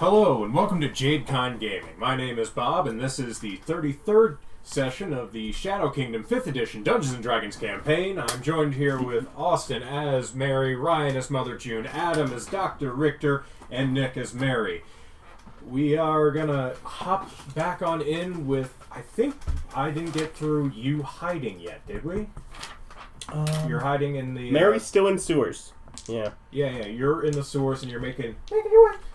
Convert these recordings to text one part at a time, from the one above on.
Hello, and welcome to Jhank Gaming. My name is Bob, and this is the 33rd session of the Shadow Kingdom 5th Edition Dungeons & Dragons campaign. I'm joined here with Austin as Mary, Ryan as Mother June, Adam as Dr. Richter, and Nick as Mary. We are gonna hop back on in with, I think I didn't get through you hiding yet, did we? You're hiding in the... Mary's still in sewers. Yeah. Yeah, you're in the sewers and you're making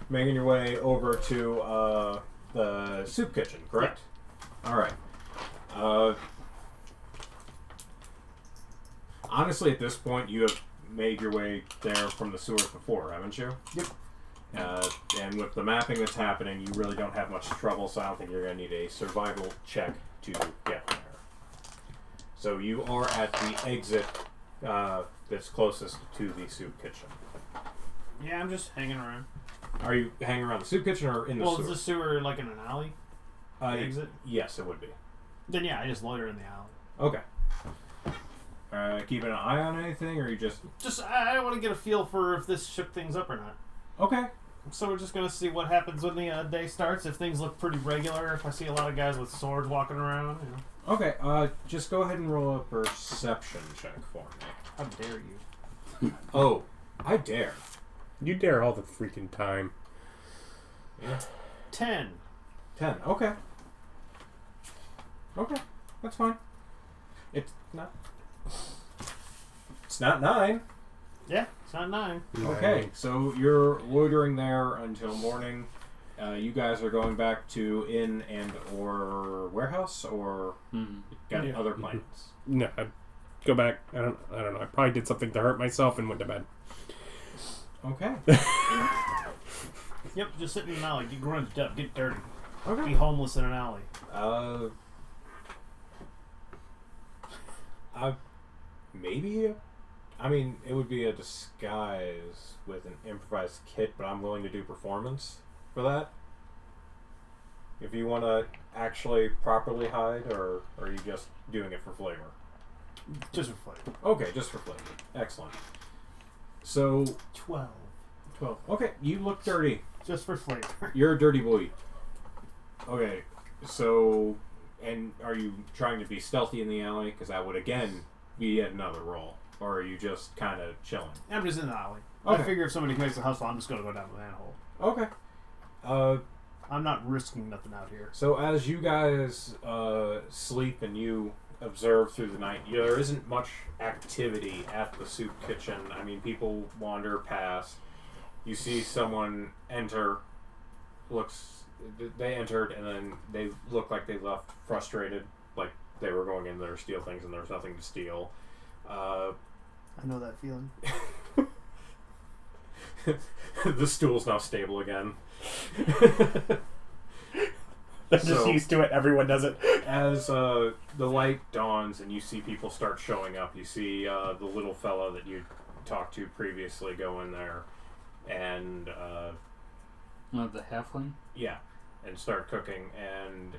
your way over to the soup kitchen, correct? Yeah. Alright. Honestly, at this point, you have made your way there from the sewers before, haven't you? Yep. And with the mapping that's happening, you really don't have much trouble, so I don't think you're going to need a survival check to get there. So you are at the exit that's closest to the soup kitchen. Yeah, I'm just hanging around. Are you hanging around the soup kitchen or in the sewer? Well, is the sewer like in an alley? Exit? Yes, it would be. Then yeah, I just loiter in the alley. Okay. Keeping an eye on anything, or you just... I want to get a feel for if this shook things up or not. Okay. So we're just going to see what happens when the day starts. If things look pretty regular, if I see a lot of guys with swords walking around. You know. Okay, just go ahead and roll a perception check for me. How dare you? Oh, I dare. You dare all the freaking time. Yeah. 10. 10, okay. Okay, that's fine. It's not 9. Yeah, it's not 9. Okay, so you're loitering there until morning. You guys are going back to inn and or warehouse, or got other plans? No, I'd go back. I don't know. I probably did something to hurt myself and went to bed. Okay. Yep, just sit in an alley, get grunged up, get dirty. Okay. Be homeless in an alley. Maybe. I mean, it would be a disguise with an improvised kit, but I'm willing to do performance for that. If you want to actually properly hide, or are you just doing it for flavor? Just for flavor. Okay, just for flavor. Excellent. So... 12. Okay, you look dirty. Just for flavor. You're a dirty boy. Okay, so... And are you trying to be stealthy in the alley? Because that would, again, be yet another roll. Or are you just kind of chilling? I'm just in the alley. Okay. I figure if somebody makes a hustle, I'm just going to go down the manhole. Okay. I'm not risking nothing out here. So as you guys sleep and you observe through the night, there isn't much activity at the soup kitchen. I mean, people wander past. You see someone enter, they entered, and then they look like they left frustrated, like they were going in there to steal things and there was nothing to steal. I know that feeling. The stool's now stable again. They're just used to it. Everyone does it. As the light dawns and you see people start showing up, you see the little fella that you talked to previously go in there and... the halfling? Yeah, and start cooking, and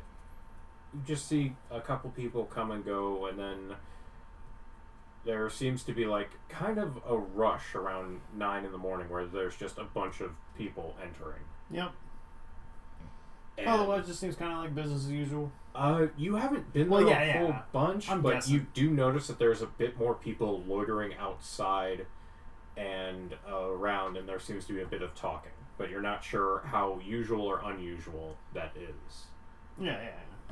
you just see a couple people come and go, and then there seems to be like kind of a rush around 9 in the morning where there's just a bunch of people entering. Yep. And Otherwise, it just seems kind of like business as usual. You haven't been there a whole bunch, I'm but guessing. you do notice that there's a bit more people loitering outside and around, and there seems to be a bit of talking. But you're not sure how usual or unusual that is. Yeah.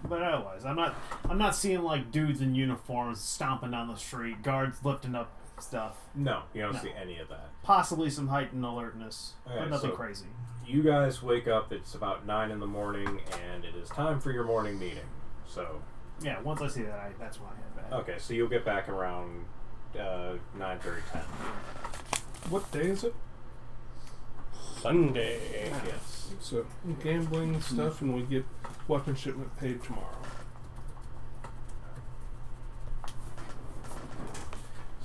But otherwise, I'm not seeing like dudes in uniforms stomping down the street, guards lifting up stuff. No, you don't see any of that. Possibly some heightened alertness, Okay, but nothing so crazy. You guys wake up, it's about 9 in the morning, and it is time for your morning meeting. So... Yeah, once I see that, that's when I head back. Okay, so you'll get back around 9:30, 10. What day is it? Sunday. Yes. So gambling stuff, and we get weapon shipment paid tomorrow.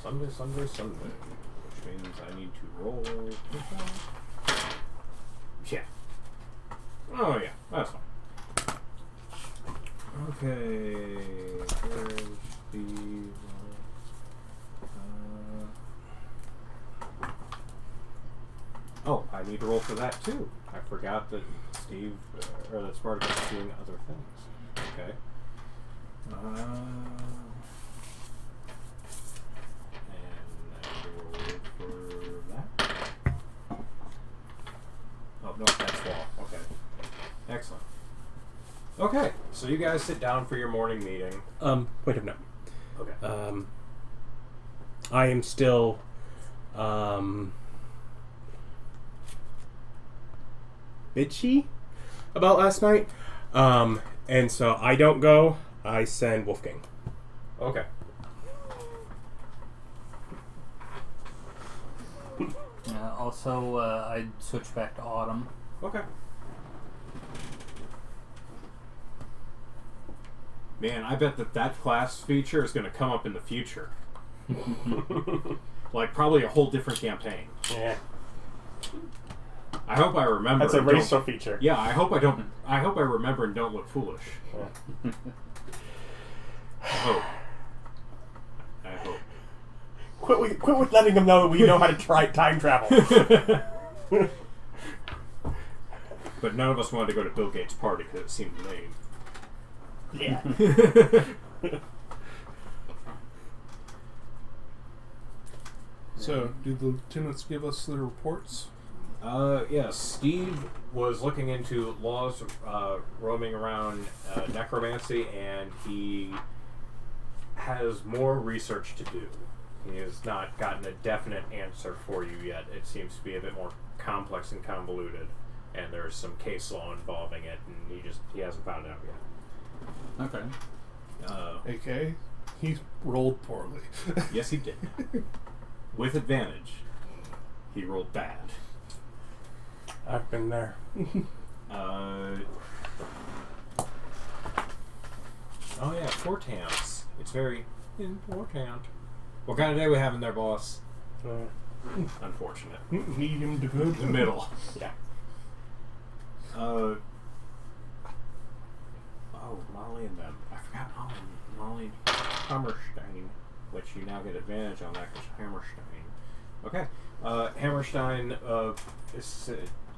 Sunday, which means I need to roll. Yeah. Oh yeah, that's fine. Okay. Where's the? Oh, I I need to roll for that too. I forgot that Steve or that Spartacus is doing other things. Okay. And I roll for that. Oh no, that's wall. Okay. Excellent. Okay, so you guys sit down for your morning meeting. Wait a minute. Okay. I am still, bitchy about last night. And so I don't go. I send Wolfgang. Okay. Also, I'd switch back to Autumn. Okay. Man, I bet that class feature is going to come up in the future. Like, probably a whole different campaign. Yeah. I hope I remember. That's a and don't- racial feature. Yeah, I hope I remember and don't look foolish. Yeah. I hope. I hope. Quit with letting them know that we know how to try time travel. But none of us wanted to go to Bill Gates' party because it seemed lame. Yeah. So, do the lieutenants give us their reports? Yes. Steve was looking into laws roaming around necromancy, and he has more research to do. He has not gotten a definite answer for you yet. It seems to be a bit more complex and convoluted, and there's some case law involving it, and he hasn't found it out yet. Okay. AK, he rolled poorly. Yes, he did. With advantage. He rolled bad. I've been there. Oh yeah, Fortants. It's very important. What kind of day we having there, boss? Unfortunate. Need him to go to The middle. Yeah. Oh, Molly and them. I forgot Molly Hammerstein, which you now get advantage on that because Hammerstein. Okay. Hammerstein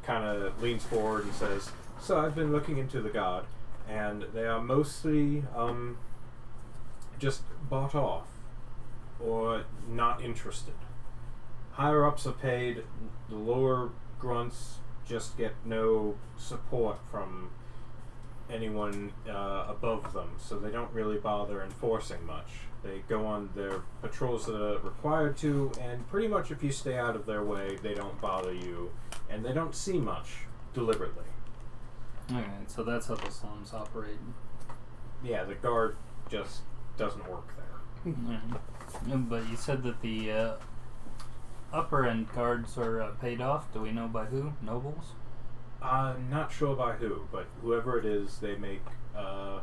kind of leans forward and says, "So I've been looking into the god, and they are mostly just bought off or not interested. Higher ups are paid, the lower grunts just get no support from anyone above them, so they don't really bother enforcing much. They go on their patrols that are required to, and pretty much if you stay out of their way, they don't bother you, and they don't see much deliberately." Okay, so that's how the slums operate. Yeah, the guard just doesn't work there. Alright. But you said that the upper end guards are paid off. Do we know by who? Nobles? Not sure by who, but whoever it is, they make, I'm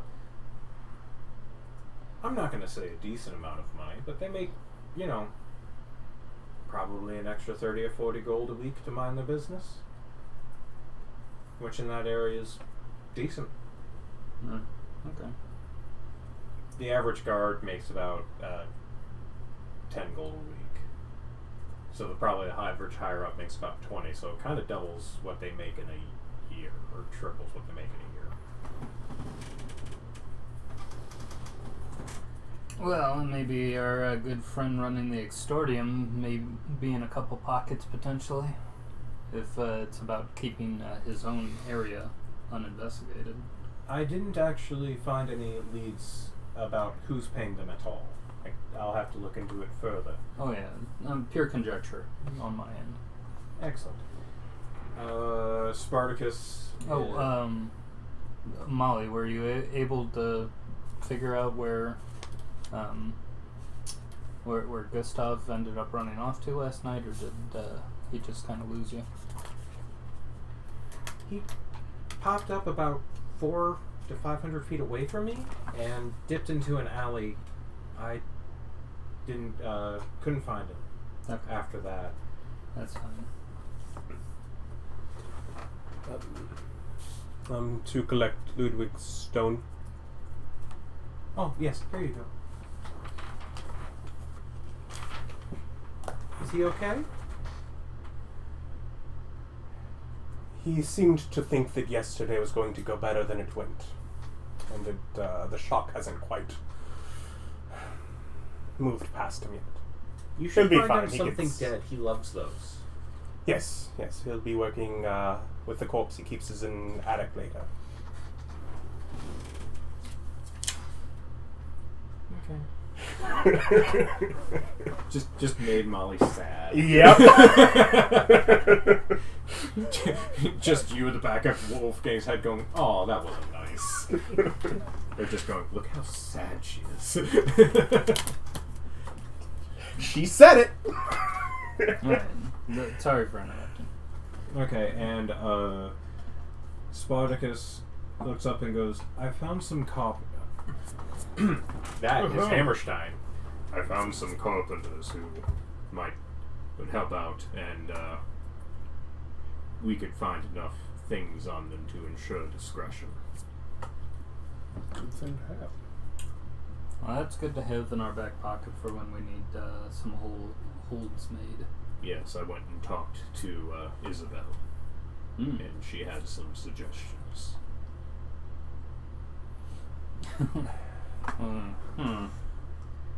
not going to say a decent amount of money, but they make, probably an extra 30 or 40 gold a week to mind their business. Which in that area is decent. Okay. The average guard makes about 10 gold a week. So probably the average higher up makes about 20, so it kind of doubles what they make in a year, or triples what they make in a year. Well, and maybe our good friend running the extordium may be in a couple pockets potentially, if it's about keeping his own area uninvestigated. I didn't actually find any leads about who's paying them at all. I'll have to look into it further. Oh yeah, pure conjecture on my end. Excellent. Spartacus. Molly, were you able to figure out where Gustav ended up running off to last night, or did he just kind of lose you? He popped up about 400 to 500 feet away from me and dipped into an alley. I couldn't find him Okay, after that. that's fine. To collect Ludwig's stone. Oh, yes, here you go. Is he okay? He seemed to think that yesterday was going to go better than it went. And that the shock hasn't quite moved past him yet. You He'll should be find fine. him He something gets- dead. He loves those. Yes, he'll be working with the corpse he keeps as an attic later. Okay. Just made Molly sad. Yep. Just you in the back of Wolfgang's head going, "Oh, that wasn't nice." They're just going, "Look how sad she is." She said it. Alright. Sorry for interrupting. Okay, and Spartacus looks up and goes, "I found some That is Hammerstein. I found some carpenters who would help out, and we could find enough things on them to ensure discretion." Good thing to have. Well, that's good to have in our back pocket for when we need some holds made. Yes, I went and talked to Isabel, Mm. and she had some suggestions.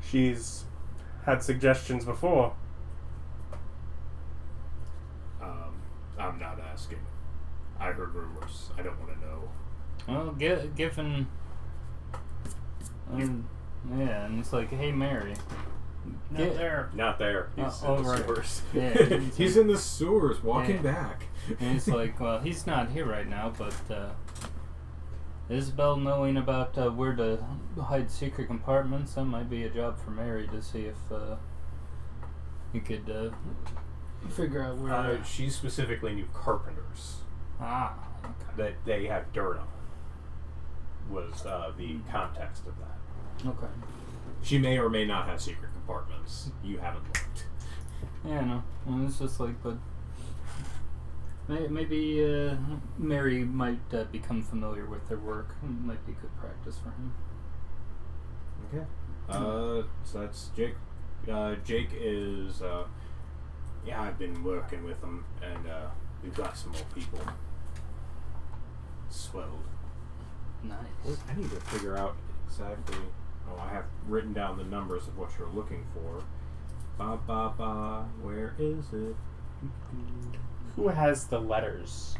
She's had suggestions before. I'm not asking. I heard rumors. I don't want to know. Well, given... yeah, and it's like, hey, Mary. Not there. Not there. He's in oh, the right. sewers. Yeah, He's in the sewers, walking Yeah. back. And it's like, well, he's not here right now, but Isabel knowing about where to hide secret compartments, that might be a job for Mary to see if you could figure out where... She specifically knew carpenters okay. that they have dirt on. Was the context of that. Okay. She may or may not have secret compartments. You haven't looked. Yeah, no. Well, it's just like, but... Maybe Mary might become familiar with their work. It might be good practice for him. Okay. So that's Jake. Jake is, yeah, I've been working with him, and we've got some more people. Swelled. Nice. I need to figure out exactly. Oh, I have written down the numbers of what you're looking for. Ba ba ba. Where is it? Who has the letters?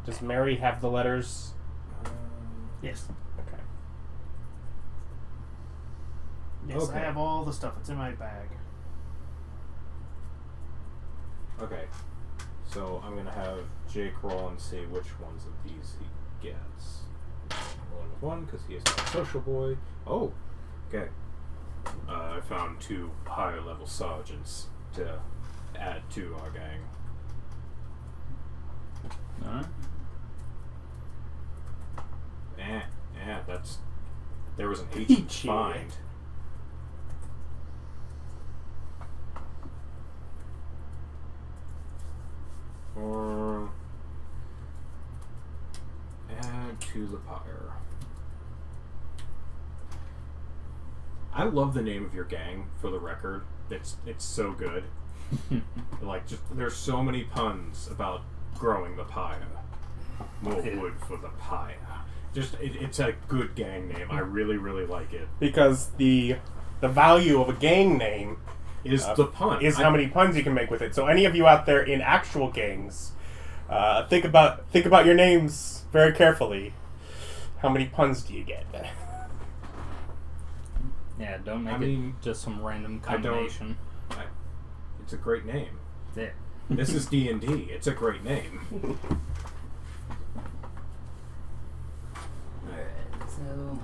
Does Mary have the letters? Yes. Okay. Yes, Okay. I have all the stuff. It's in my bag. Okay. So I'm gonna have Jake roll and see which ones of these he gets. Rolling with one because he is not a social boy. Oh, okay. I found 2 higher level sergeants to add to our gang. Alright. That's. There was an Peachy. ancient find. Add to the pyre. I love the name of your gang, for the record. It's so good. Like, just there's so many puns about growing the pyre. More wood for the pyre. Just it's a good gang name. I really, really like it. Because the value of a gang name Is the pun is how many puns you can make with it. So any of you out there in actual gangs, think about your names very carefully. How many puns do you get? Yeah, don't make I mean, it just some random I don't- combination. It's a great name. Yeah. This is D&D. It's a great name. Alright, so...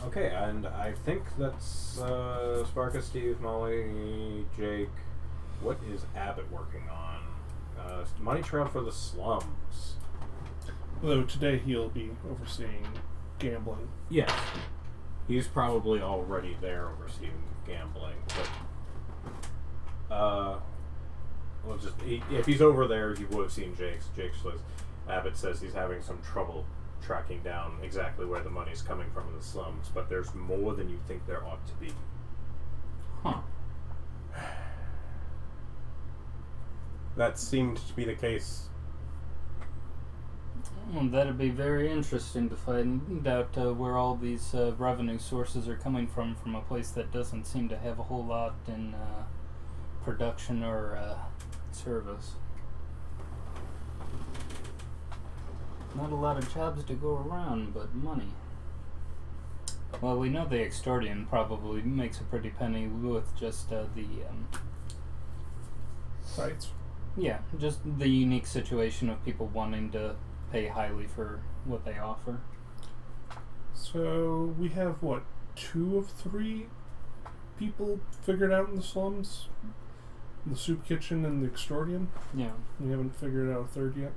Okay, and I think that's Sparka, Steve, Molly, Jake. What is Abbott working on? Money trail for the slums. Although today he'll be overseeing gambling. Yes. He's probably already there overseeing gambling, but well, just if he's over there, he would have seen Jake's. Jake says Abbott says he's having some trouble tracking down exactly where the money's coming from in the slums, but there's more than you think there ought to be. Huh. That seemed to be the case Well, that'd be very interesting to find out where all these revenue sources are coming from a place that doesn't seem to have a whole lot in production or service. Not a lot of jobs to go around, but money. Well, we know the extortion probably makes a pretty penny with just the Sites. yeah, just the unique situation of people wanting to pay highly for what they offer. So we have what, 2 of 3 people figured out in the slums? The soup kitchen and the extortion? Yeah, We haven't figured out a third yet.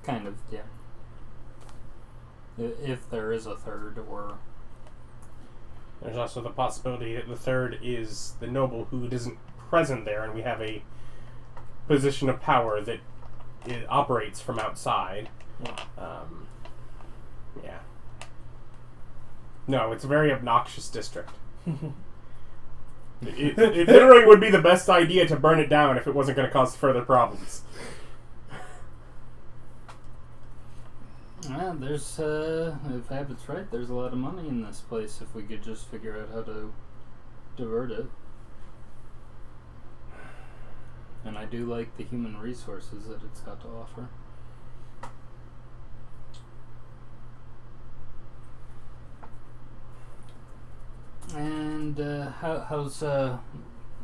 kind of, yeah. If there is a third, or There's also the possibility that the third is the noble who isn't present there, and we have a position of power that it operates from outside. Yeah. No, it's a very obnoxious district. It literally would be the best idea to burn it down if it wasn't going to cause further problems. there's if Habit's right, there's a lot of money in this place if we could just figure out how to divert it. And I do like the human resources that it's got to offer. And how's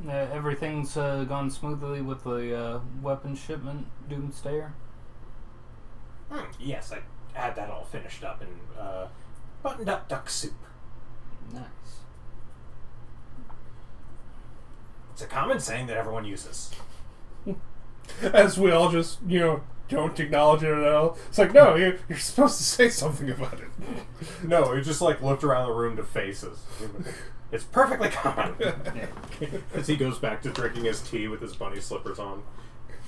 everything's gone smoothly with the weapon shipment, Doomstayer? Yes, I had that all finished up in buttoned up duck soup. Nice. It's a common saying that everyone uses. As we all just, don't acknowledge it at all. It's like, no, you're supposed to say something about it. No, we just looked around the room to faces. It's perfectly common. As he goes back to drinking his tea with his bunny slippers on.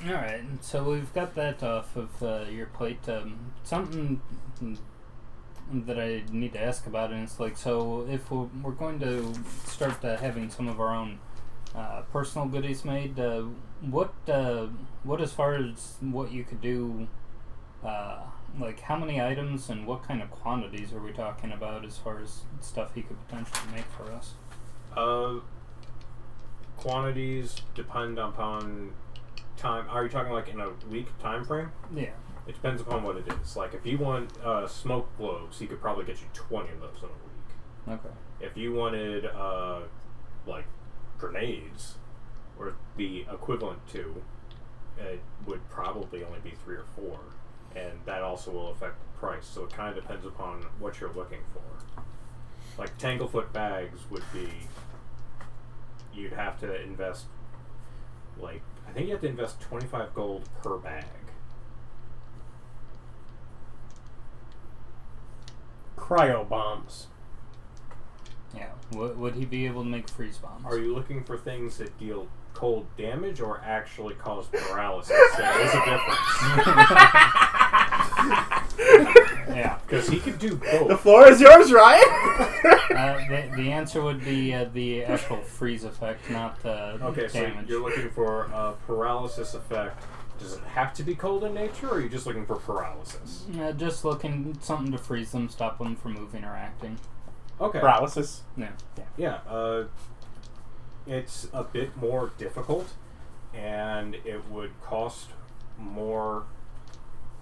Alright, so we've got that off of your plate. Something that I need to ask about, and it's like, so if we're going to start having some of our own personal goodies made, what as far as what you could do, like how many items and what kind of quantities are we talking about as far as stuff he could potentially make for us? Quantities depend upon time. Are you talking like in a week time frame? Yeah. It depends upon what it is. Like if you want smoke globes, he could probably get you 20 of those in a week. Okay. If you wanted like grenades, or the equivalent to, it would probably only be 3 or 4, and that also will affect the price. So it kind of depends upon what you're looking for. Like Tanglefoot bags would be, you'd have to invest, like, I think you have to invest 25 gold per bag. Cryo bombs. Yeah. Would he be able to make freeze bombs? Are you looking for things that deal cold damage or actually cause paralysis? There is a difference. Yeah. Because he could do both. The floor is yours, Ryan. The answer would be the actual freeze effect, not Okay, so damage. you're looking for a paralysis effect. Does it have to be cold in nature, or are you just looking for paralysis? Just looking something to freeze them, stop them from moving or acting. Okay. Paralysis. Yeah. Yeah, it's a bit more difficult, and it would cost more.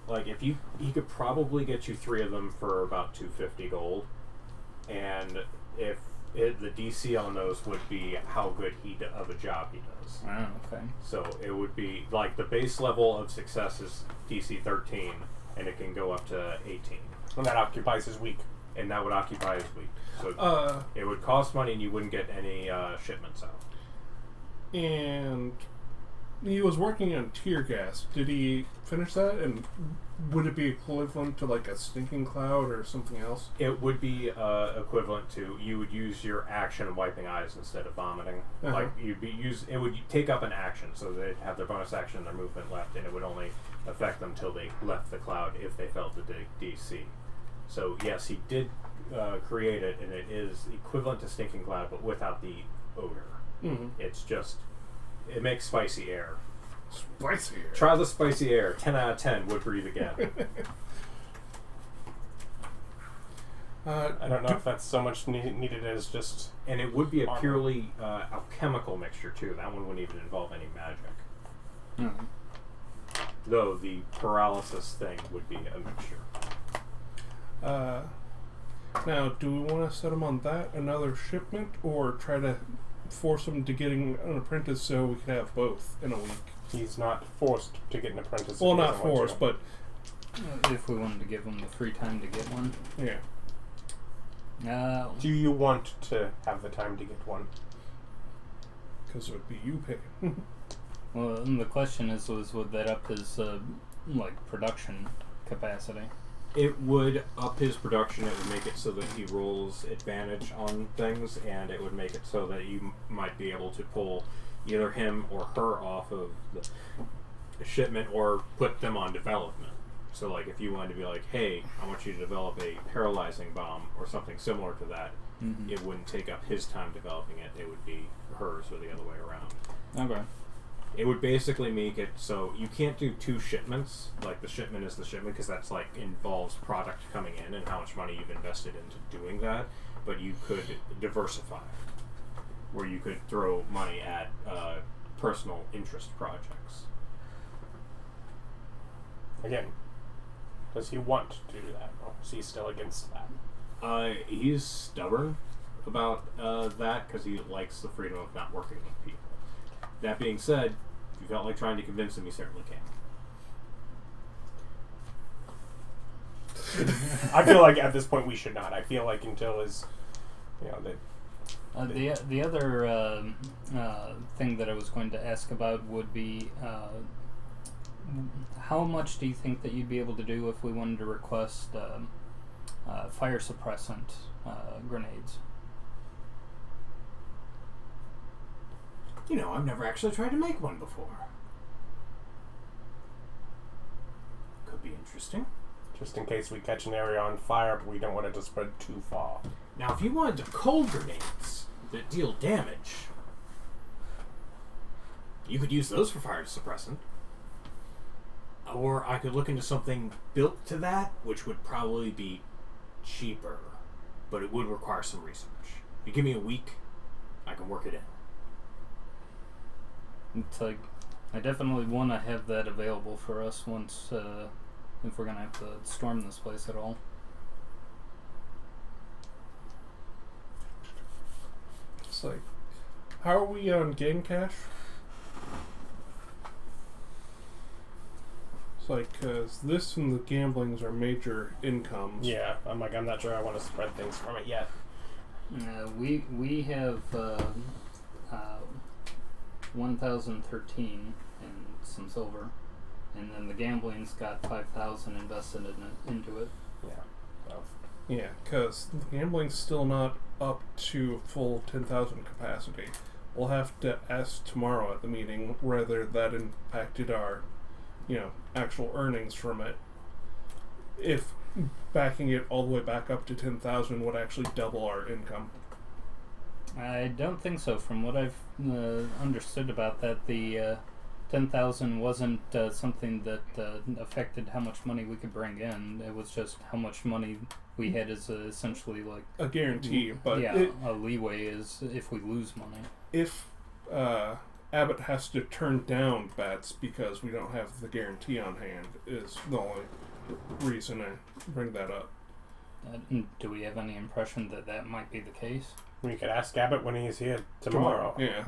Like, if he could probably get you 3 of them for about 250 gold, and if the DC on those would be how good of a job he does. Oh, okay. So it would be like the base level of success is DC 13, and it can go up to 18, And that occupies his week. and that would occupy his week. So it would cost money, and you wouldn't get any shipments out. And he was working on tear gas. Did he finish that? And would it be equivalent to like a stinking cloud or something else? It would be equivalent to, you would use your action wiping eyes instead of vomiting. Like it would take up an action, so they'd have their bonus action and their movement left, and it would only affect them till they left the cloud if they felt the DC. So yes, he did create it, and it is equivalent to stinking cloud, but without the odor. Mm-hmm. It's just, it makes spicy air. Spicy air. Try the spicy air. 10 out of 10 would breathe again. I don't know if that's so much needed as just... And it would be a armor. purely alchemical mixture, too. That one wouldn't even involve any magic. Hmm. Though the paralysis thing would be a mixture. Now, do we want to set him on that, another shipment, or try to force him to getting an apprentice so we can have both in a week? He's not forced to get an apprentice. Well, if he not doesn't want forced, to. but If we wanted to give him the free time to get one. yeah. Do you want to have the time to get one? Because it would be you picking. Well, and the question is, would that up his production capacity? It would up his production. It would make it so that he rolls advantage on things, and it would make it so that you might be able to pull either him or her off of the shipment or put them on development. So, like, if you wanted to be like, hey, I want you to develop a paralyzing bomb or something similar to that, Mm-hmm. it wouldn't take up his time developing it. It would be hers or the other way around. Okay. It would basically make it so you can't do two shipments. Like, the shipment is the shipment because that's, like, involves product coming in and how much money you've invested into doing that. But you could diversify, where you could throw money at personal interest projects. Again, does he want to do that, or is he still against that? He's stubborn about that because he likes the freedom of not working with people. That being said, if you felt like trying to convince him, you certainly can. I feel like at this point we should not. I feel like until his, The other thing that I was going to ask about would be how much do you think that you'd be able to do if we wanted to request fire suppressant grenades? You know, I've never actually tried to make one before. Could be interesting. just in case we catch an area on fire, but we don't want it to spread too far. Now, if you wanted cold grenades that deal damage, you could use those for fire suppressant. Or I could look into something built to that, which would probably be cheaper, but it would require some research. If you give me a week, I can work it in. It's like, I definitely want to have that available for us once, if we're going to have to storm this place at all. It's like, how are we on game cash? It's like, because this and the gamblings are major incomes. Yeah, I'm not sure I want to spread things from it yet. We have 1,013 and some silver, and then the gambling's got 5,000 invested into it. Yeah. So. Yeah, because the gambling's still not up to full 10,000 capacity. We'll have to ask tomorrow at the meeting whether that impacted our, actual earnings from it. If backing it all the way back up to 10,000 would actually double our income. I don't think so. From what I've understood about that, the 10,000 wasn't something that affected how much money we could bring in. It was just how much money we had as essentially like A guarantee, but yeah, a leeway is if we lose money. if Abbott has to turn down bets because we don't have the guarantee on hand is the only reason I bring that up. Do we have any impression that that might be the case? We could ask Abbott when he's here tomorrow. Yeah.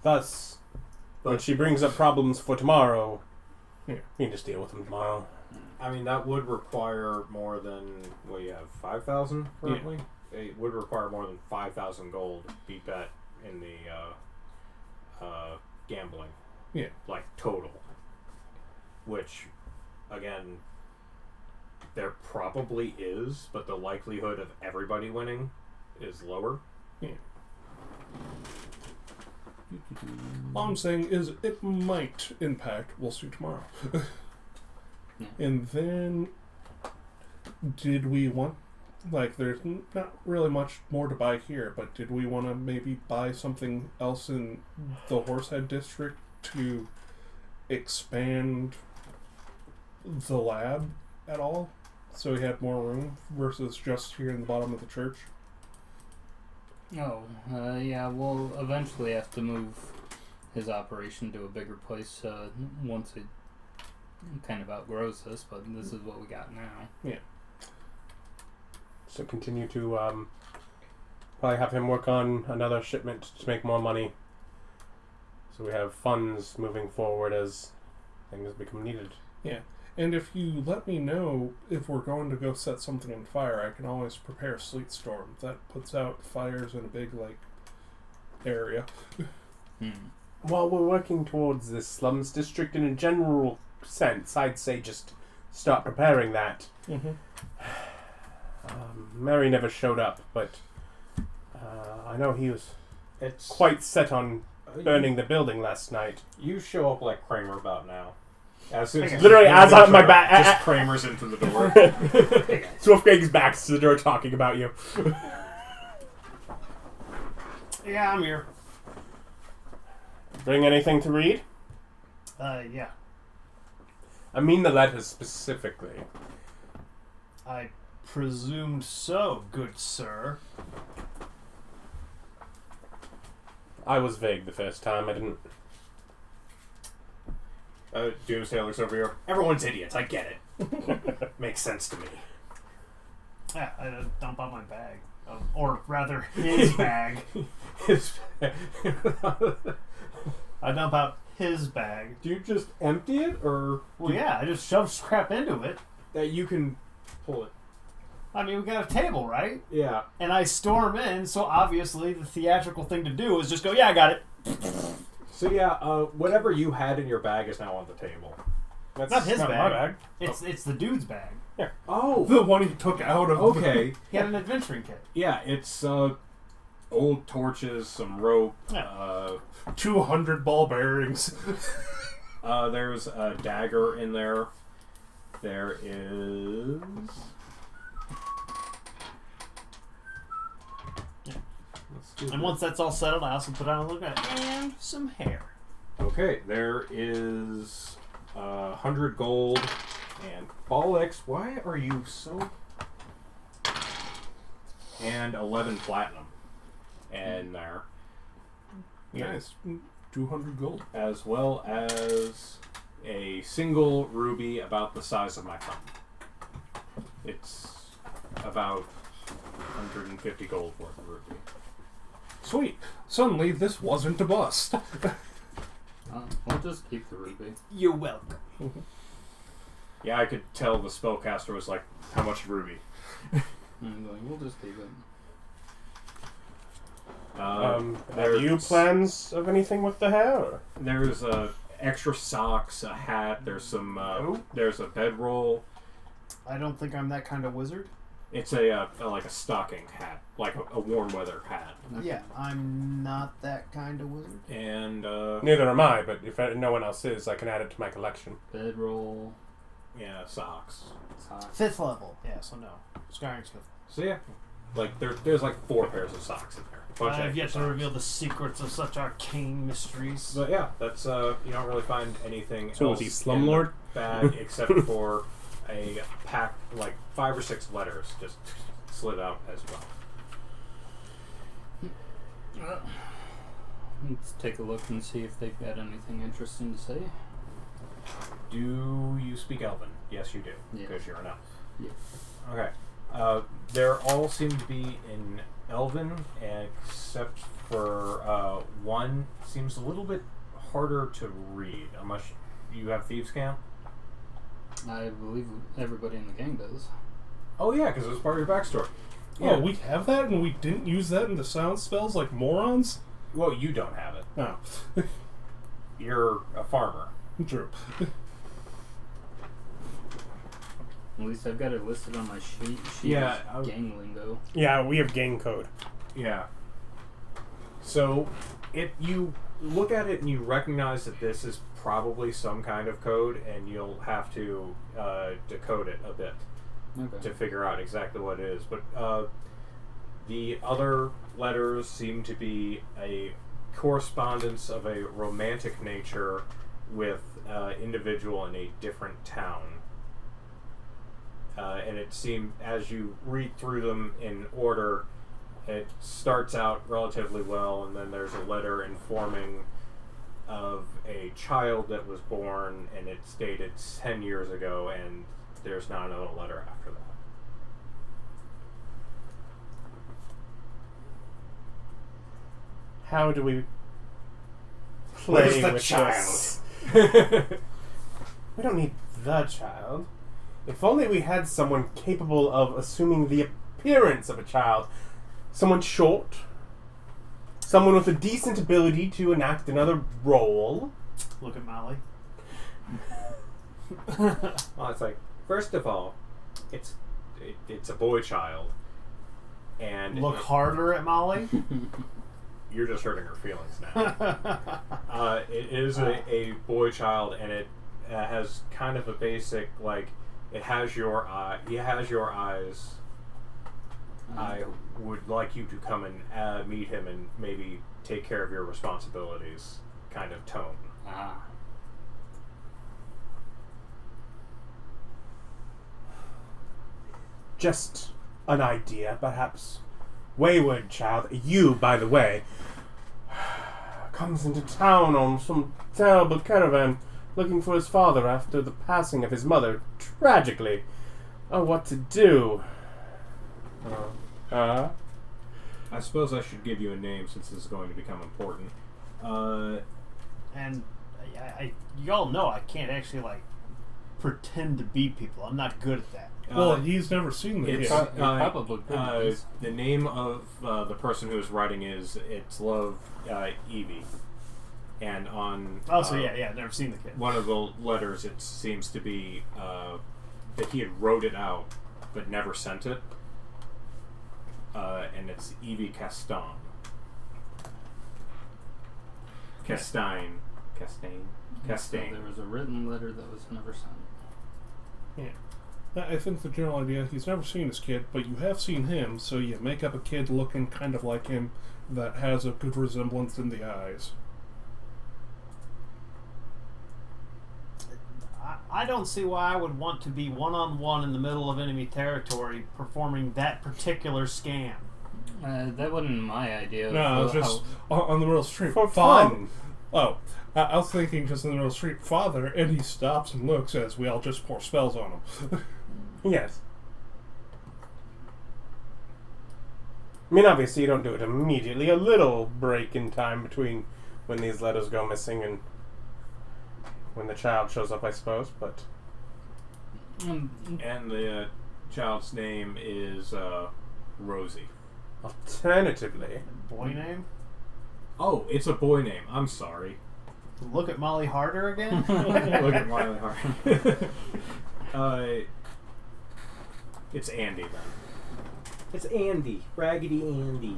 Thus, when she brings up problems for tomorrow, Yeah. we can just deal with them tomorrow. I mean, that would require more than, what, you have 5,000 currently? Yeah. It would require more than 5,000 gold to be bet in the gambling. Yeah. Like, total. Which, again, there probably is, but the likelihood of everybody winning is lower. Yeah. All I'm saying is it might impact. We'll see tomorrow. Yeah. And then, did we want, there's not really much more to buy here, but did we want to maybe buy something else in the Horsehead district to expand the lab at all, so he had more room versus just here in the bottom of the church? Oh, yeah, we'll eventually have to move his operation to a bigger place once it kind of outgrows this, but this is what we got now. Yeah. So continue to probably have him work on another shipment to make more money. So we have funds moving forward as things become needed. Yeah. And if you let me know if we're going to go set something on fire, I can always prepare sleet storm. That puts out fires in a big, area. While we're working towards this slums district in a general sense, I'd say just start preparing that. Mm-hmm. Mary never showed up, but I know he was quite set on burning the building last night. You show up like Kramer about now. As soon as Literally, as on my back, just Kramer's into the door. Wolfgang's back to the door talking about you. Yeah, I'm here. Bring anything to read? Yeah. I mean the letters specifically. I presumed so, good sir. I was vague the first time. I didn't. Doomsday looks over here. Everyone's idiots. I get it. Makes sense to me. Yeah, I dump out my bag. Or rather, his bag. I dump out his bag. Do you just empty it, or Well, yeah, I just shove scrap into it. that you can pull it? I mean, we got a table, right? Yeah. And I storm in, so obviously the theatrical thing to do is just go, yeah, I got it. So yeah, whatever you had in your bag is now on the table. That's Not his not bag. my bag. It's the dude's bag. Oh. The one he took out of Okay. He had an adventuring kit. Yeah, it's old torches, some rope. Yeah. 200 ball bearings. There's a dagger in there. There is. Yeah. Let's do And this. once that's all settled, I also put on a look at it. And some hair. Okay, there is 100 gold and bollocks. Why are you so? And 11 platinum, and there, Nice. 200 gold. as well as a single ruby about the size of my thumb. It's about 150 gold worth of ruby. Sweet. Suddenly, this wasn't a bust. We'll just keep the ruby. You're welcome. Yeah, I could tell the spellcaster was like, "How much ruby?" I'm going, we'll just keep it. Have you plans of anything with the hair? Or? There's extra socks, a hat. There's some. There's a bedroll. I don't think I'm that kind of wizard. It's a like a stocking hat, like a warm weather hat. Yeah, I'm not that kind of wizard. And Neither am I, but if no one else is, I can add it to my collection. Bedroll, yeah, socks. socks. 5th level. Yeah, so no. Skyring's 5th. So yeah, like there's like 4 pairs of socks in there. Bunch of I've yet to extra socks. reveal the secrets of such arcane mysteries. But yeah, that's you don't really find anything So else was he in the slumlord? bag except for a pack, like 5 or 6 letters just slid out as well. Let's take a look and see if they've got anything interesting to say. Do you speak Elven? Yes, you do, Yes. because you're an elf. Yes. Okay. There all seem to be in Elven, except for one seems a little bit harder to read. Unless you have Thieves' Camp. I believe everybody in the gang does. Oh yeah, because it was part of your backstory. Oh, we have that and we didn't use that into sound spells like morons? Well, you don't have it. Oh. You're a farmer. True. At least I've got it listed on my sheet. Yeah, Gang lingo. Yeah, we have gang code. Yeah. So, you look at it and you recognize that this is probably some kind of code, and you'll have to decode it a bit Okay. to figure out exactly what it is. But the other letters seem to be a correspondence of a romantic nature with individual in a different town. And it seemed, as you read through them in order, it starts out relatively well, and then there's a letter informing of a child that was born, and it's dated 10 years ago, and there's not another letter after that. How do we Where's play the with child? this? We don't need the child. If only we had someone capable of assuming the appearance of a child. Someone short. Someone with a decent ability to enact another role. Look at Molly. Well, it's like, first of all, it's a boy child, and Look harder at Molly. you're just hurting her feelings now. It is a boy child, and it has kind of a basic, like, it has your eye. He has your eyes. I would like you to come and meet him and maybe take care of your responsibilities kind of tone. Ah. Just an idea, perhaps. Wayward child. You, by the way, comes into town on some terrible caravan looking for his father after the passing of his mother, tragically. Oh, what to do? I suppose I should give you a name since this is going to become important. And y'all know I can't actually like pretend to be people. I'm not good at that. Well, he's never seen the It's kid. Probably could. the name of the person who is writing it's Love Evie, and on I've never seen the kid. one of the letters it seems to be that he had wrote it out but never sent it, and it's Evie Castaigne. Castaigne. So there was a written letter that was never sent. Yeah. I think the general idea, he's never seen his kid, but you have seen him, so you make up a kid looking kind of like him that has a good resemblance in the eyes. I don't see why I would want to be one-on-one in the middle of enemy territory performing that particular scam. That wasn't my idea. No, it's just on the middle of the street. For Father. fun. Oh, I was thinking just in the middle of the street, Father, and he stops and looks as we all just pour spells on him. Yes. I mean, obviously you don't do it immediately. A little break in time between when these letters go missing and when the child shows up, I suppose, but... And the child's name is Rosie. Alternatively... Boy name? Oh, it's a boy name. I'm sorry. Look at Molly harder again? Look at Miley Hart. It's Andy then. It's Andy. Raggedy Andy.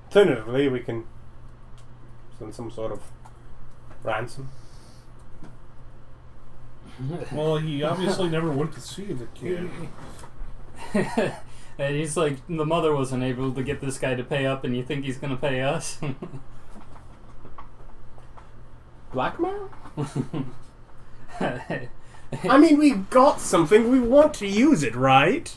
Alternatively, we can send some sort of ransom. Well, he obviously never went to see the kid. And he's like, the mother wasn't able to get this guy to pay up, and you think he's gonna pay us? Blackmail? I mean, we've got something. We want to use it, right?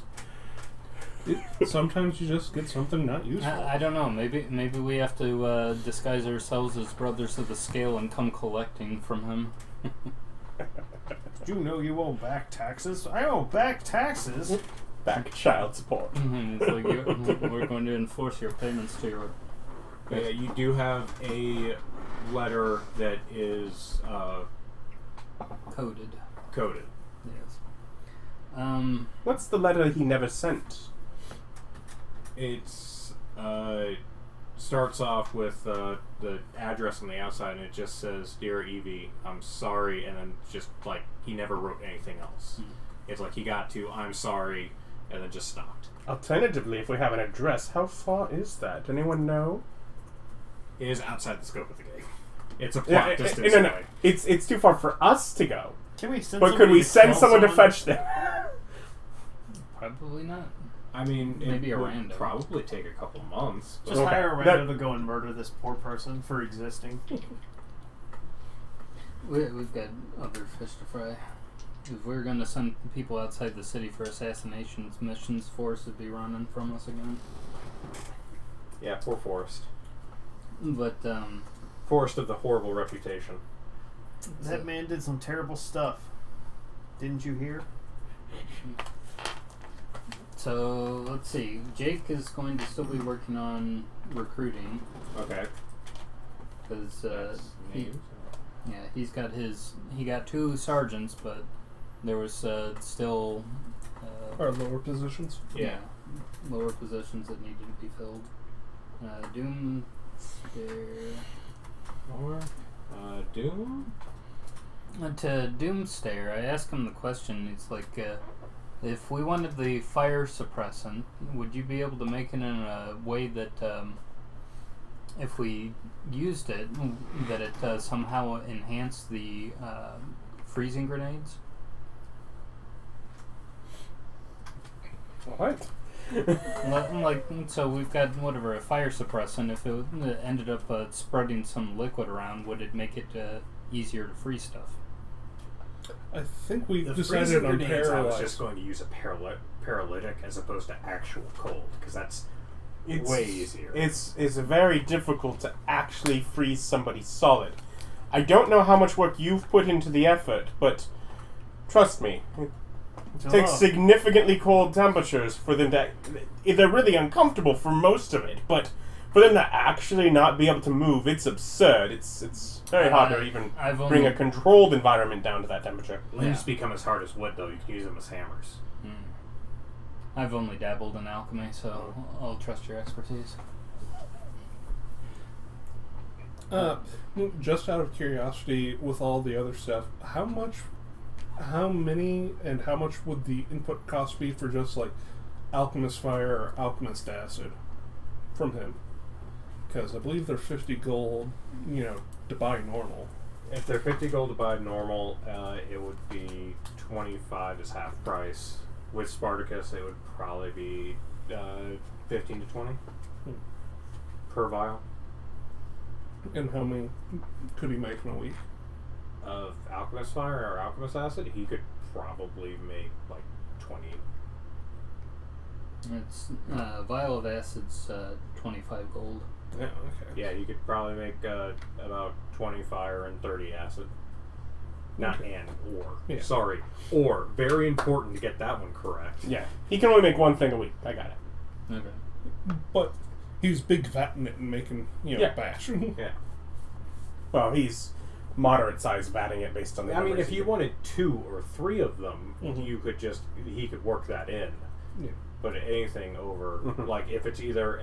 Sometimes you just get something not useful. I don't know. Maybe we have to disguise ourselves as brothers of the scale and come collecting from him. Did you know you owe back taxes? I owe back taxes. Back child support. It's like we're going to enforce your payments to your. You do have a letter that is Coded. coded. Yes. What's the letter he never sent? It's starts off with the address on the outside, and it just says, "Dear Evie, I'm sorry," and then just like he never wrote anything else. It's like he got to "I'm sorry," and then just stopped. Alternatively, if we have an address, how far is that? Anyone know? It is outside the scope of the game. It's a plot distance No. away. It's too far for us to go. Can we send But could we send someone to fetch them? Probably not. I mean, it Maybe a would random. probably take a couple months. But Just Okay. hire a random to go and murder this poor person for existing. We've got other fish to fry. If we're going to send people outside the city for assassinations, missions force would be running from us again. yeah, poor Forrest. But, Forrest of the horrible reputation. That man did some terrible stuff. Didn't you hear? so, let's see. Jake is going to still be working on recruiting. Okay. Because, Names. he got 2 sergeants, but there was still Our lower positions. Yeah. lower positions that needed to be filled. Doomsday. Or Doom. To Doomstayer, I asked him the question. It's like, if we wanted the fire suppressant, would you be able to make it in a way that, if we used it, that it somehow enhanced the freezing grenades? What? Like, so we've got whatever a fire suppressant. If it ended up spreading some liquid around, would it make it easier to freeze stuff? I think we The decided freezing on grenades, I was paralyzed. just going to use a paralytic as opposed to actual cold, because that's It's way easier. It's very difficult to actually freeze somebody solid. I don't know how much work you've put into the effort, but trust me, it takes significantly cold temperatures for them to... They're really uncomfortable for most of it, but for them to actually not be able to move, it's absurd. It's very hard to even I've bring only a controlled environment down to that temperature. Leaves become as hard as wood, though. You can use them as hammers. I've only dabbled in alchemy, so I'll trust your expertise. Just out of curiosity, with all the other stuff, how many, and how much would the input cost be for just like alchemist fire or alchemist acid from him? Because I believe they're 50 gold, to buy normal. If they're 50 gold to buy normal, it would be 25 is half price. With Spartacus, it would probably be 15 to 20 per vial And how many could he make in a week? of alchemist fire or alchemist acid. He could probably make like 20. It's vial of acid's 25 gold. Yeah, okay. Yeah, you could probably make about 20 fire and 30 acid. Not Okay. and or. Yeah. Sorry, or. Very important to get that one correct. Yeah, he can only make one thing a week. I got it. Okay. But he's big vatting it and making, Yeah. bash. Yeah. Well, he's moderate-sized batting it based on the I mean, numbers if he you can- wanted 2 or 3 of them, Mhm. he could work that in. Yeah. But anything over, Mhm. like if it's either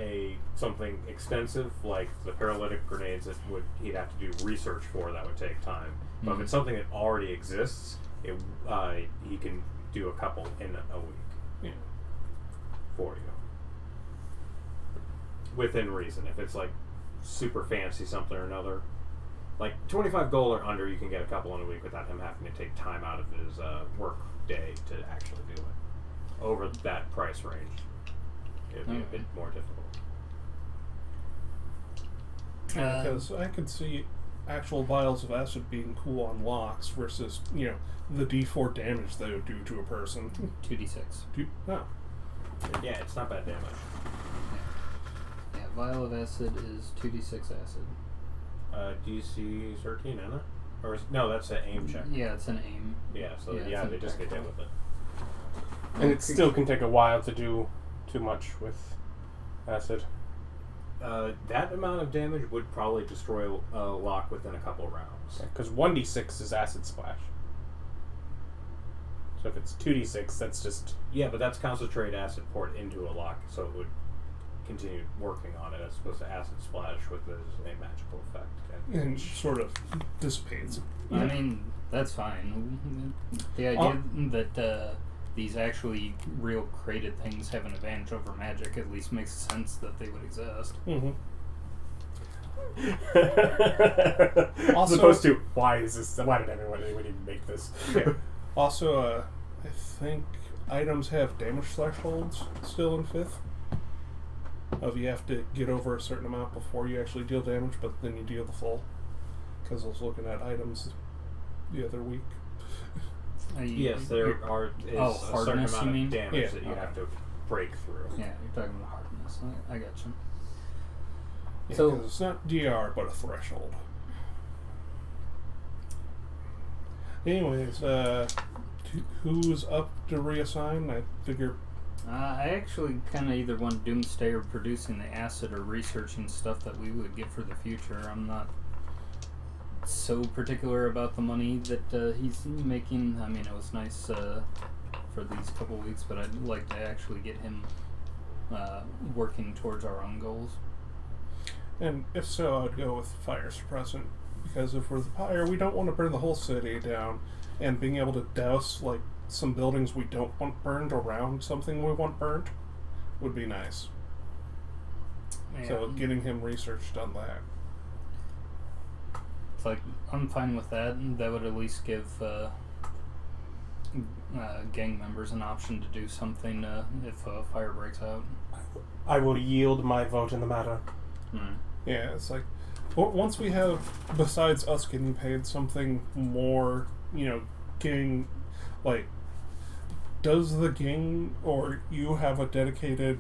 something extensive, like the paralytic grenades that he'd have to do research for, that would take time. But if Mhm. it's something that already exists, he can do a couple in a week Yeah. for you. Within reason. If it's like super fancy something or another, like 25 gold or under, you can get a couple in a week without him having to take time out of his work day to actually do it. Over that price range, it would be a bit more difficult. Because I could see actual vials of acid being cool on locks versus, the D4 damage they would do to a person. 2d6. Oh. Yeah, it's not bad damage. Yeah, vial of acid is 2d6 acid. DC 13, isn't it? Or no, that's an aim check. Yeah, it's an aim. Yeah, so Yeah, yeah, it's they an just get attack hit with it. And it still can take a while to do too much with acid. That amount of damage would probably destroy a lock within a couple rounds. Because 1d6 is acid splash. So if it's 2d6, that's just... Yeah, but that's concentrated acid poured into a lock, so it would continue working on it as opposed to acid splash, which is a magical effect. And sort of dissipates. I mean, that's fine. The idea that these actually real created things have an advantage over magic at least makes sense that they would exist. Mm-hmm. As Also- opposed to, why did everyone even make this? Also, I think items have damage thresholds still in 5th. Of you have to get over a certain amount before you actually deal damage, but then you deal the full. Because I was looking at items the other week. Yes, there is a certain hardness, amount you mean? of damage Yeah. that you have to break through. Yeah, you're talking about hardness. I got you. Yeah, So- 'cause it's not DR, but a threshold. Anyways, who's up to reassign? I figure. I actually kind of either want Doomsday or producing the acid or researching stuff that we would get for the future. I'm not so particular about the money that he's making. I mean, it was nice for these couple weeks, but I'd like to actually get him working towards our own goals. And if so, I'd go with fire suppressant. Because if we're the pyre, we don't want to burn the whole city down. And being able to douse, like, some buildings we don't want burned around something we want burned would be nice. Yeah. So getting him researched on that. It's like, I'm fine with that, and that would at least give gang members an option to do something if a fire breaks out. I will yield my vote in the matter. Yeah, it's like, once we have, besides us getting paid, something more, getting, like, does the gang or you have a dedicated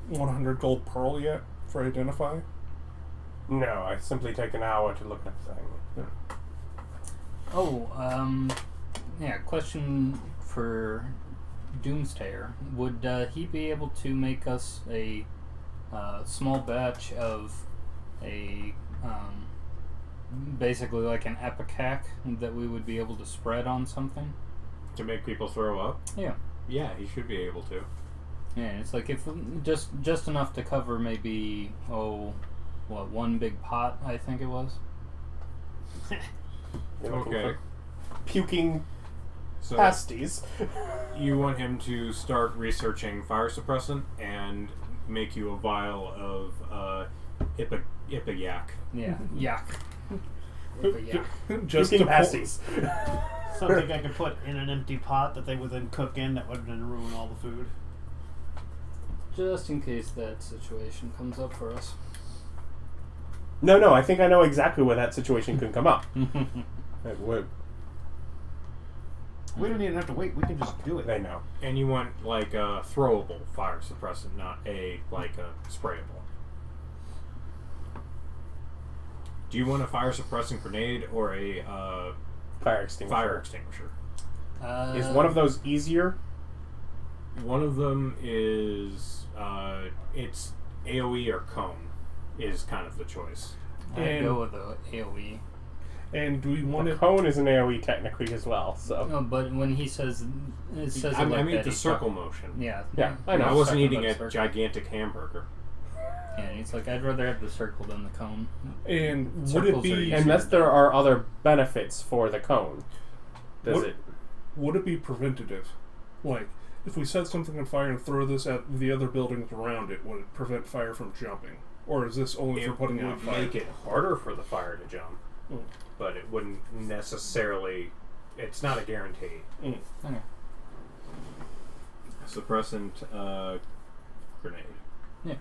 100 gold pearl yet for identify? No, I simply take an hour to look at the thing. Yeah. Oh, yeah, question for Doomstayer. Would he be able to make us a small batch of a basically like an epicac that we would be able to spread on something? To make people throw up? Yeah. Yeah, he should be able to. Yeah, it's like if just enough to cover maybe one big pot, I think it was. You're looking Okay. for puking So pasties. you want him to start researching fire suppressant and make you a vial of ipeyak. Yeah, yak. But yeah. Just Puking to pasties. Something I could put in an empty pot that they would then cook in that would then ruin all the food. Just in case that situation comes up for us. No, I think I know exactly where that situation could come up. Like, We don't even have to wait. We can just do it. they know. And you want like a throwable fire suppressant, not a sprayable. Do you want a fire suppressing grenade or a Fire extinguisher. fire extinguisher? Is one of those easier? One of them is it's AOE or cone is kind of the choice. I'd And- go with the AoE. And do we want The to... cone is an AoE technically as well, so. No, but when he says it says I it like mean that, the he's circle talking- motion. Yeah, Yeah, I know. I wasn't Talking eating about a circle. gigantic hamburger. Yeah, and he's like, I'd rather have the circle than the cone. And would it Circles are be... easier. Unless there are other benefits for the cone. Does What- it? Would it be preventative? Like, if we set something on fire and throw this at the other buildings around it, would it prevent fire from jumping? Or is this only for It putting out would fire? make it harder for the fire to jump, Mm. but it wouldn't necessarily. It's not a guarantee. Mm. Okay. Suppressant grenade. Yeah.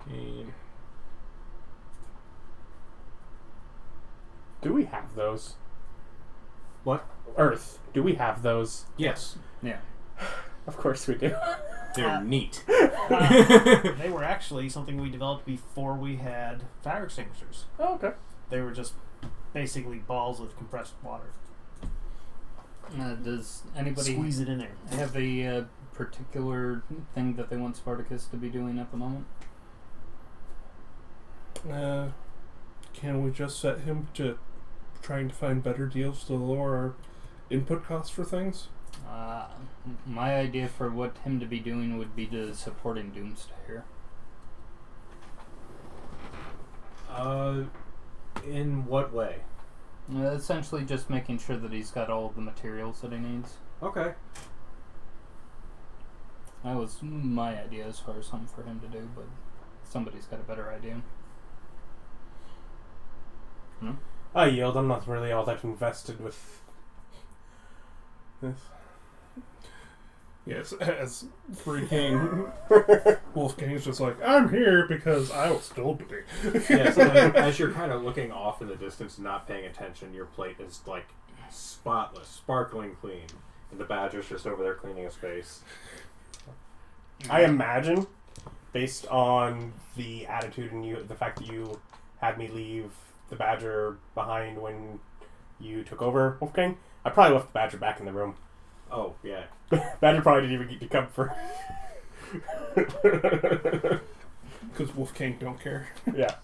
And Do we have those? what? Earth. Do we have those? Yes, Yeah. Of course we do. they're neat. They were actually something we developed before we had fire extinguishers. Oh, okay. They were just basically balls with compressed water. Does anybody Squeeze it in there. have a particular thing that they want Spartacus to be doing at the moment? Can we just set him to trying to find better deals to lower our input costs for things? My idea for what him to be doing would be to supporting Doomstayer. In what way? Essentially just making sure that he's got all of the materials that he needs. Okay. That was my idea as far as something for him to do, but somebody's got a better idea. I yield. I'm not really all that invested with this. Yes, as freaking Wolfgang's just like, I'm here because I was told to be. Yes, and as you're kind of looking off in the distance and not paying attention, your plate is like spotless, sparkling clean, and the badger's just over there cleaning his face. I imagine, based on the attitude and the fact that you had me leave the badger behind when you took over, Wolfgang, I probably left the badger back in the room. Oh, yeah. Badger probably didn't even get to come for. Because Wolfgang don't care. Yeah.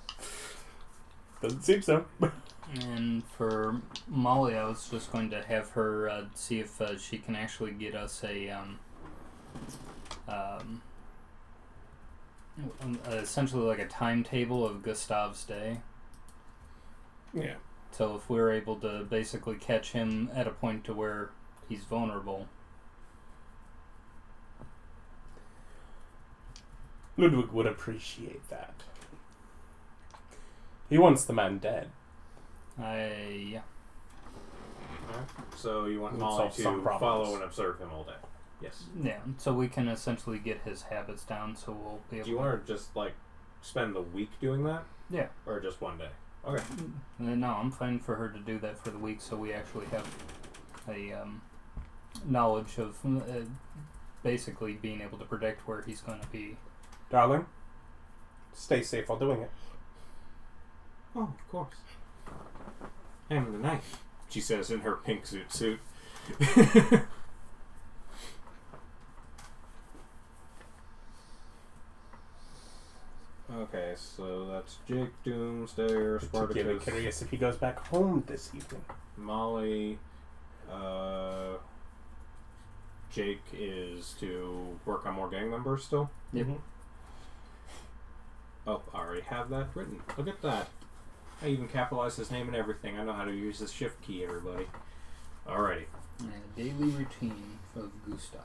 Doesn't seem so. And for Molly, I was just going to have her see if she can actually get us essentially like a timetable of Gustav's day. Yeah. So if we're able to basically catch him at a point to where he's vulnerable. Ludwig would appreciate that. He wants the man dead. Yeah. Alright. So you want We'll Molly solve to some problems. follow and observe him all day. Yes. Yeah, so we can essentially get his habits down, so we'll be able Do you want to just, like, spend the week doing that? Yeah. Or just one day? Okay. No, I'm fine for her to do that for the week, so we actually have a knowledge of basically being able to predict where he's going to be. Darling, stay safe while doing it. Oh, of course. And the night, she says in her pink suit. Okay, so that's Jake, Doomsdayer, Particularly Spartacus, curious if he goes back home this evening. Molly, Jake is to work on more gang members still. Yep. Mm-hmm. Oh, I already have that written. Look at that. I even capitalized his name and everything. I know how to use the shift key, everybody. Alrighty. And a daily routine of Gustav.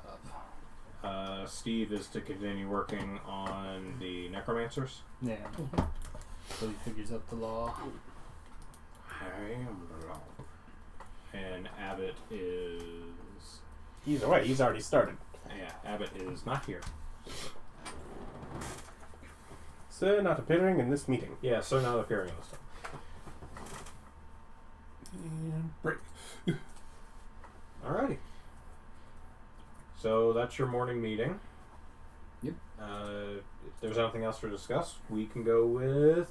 Steve is to continue working on the necromancers. Yeah. So he figures out the law. I am the law. And Abbott is... Either way, he's already started. Yeah, Abbott is not here. Sir, not appearing in this meeting. Yeah, so not appearing in this time. And break. Alrighty. So that's your morning meeting. Yep. If there's anything else to discuss, we can go with...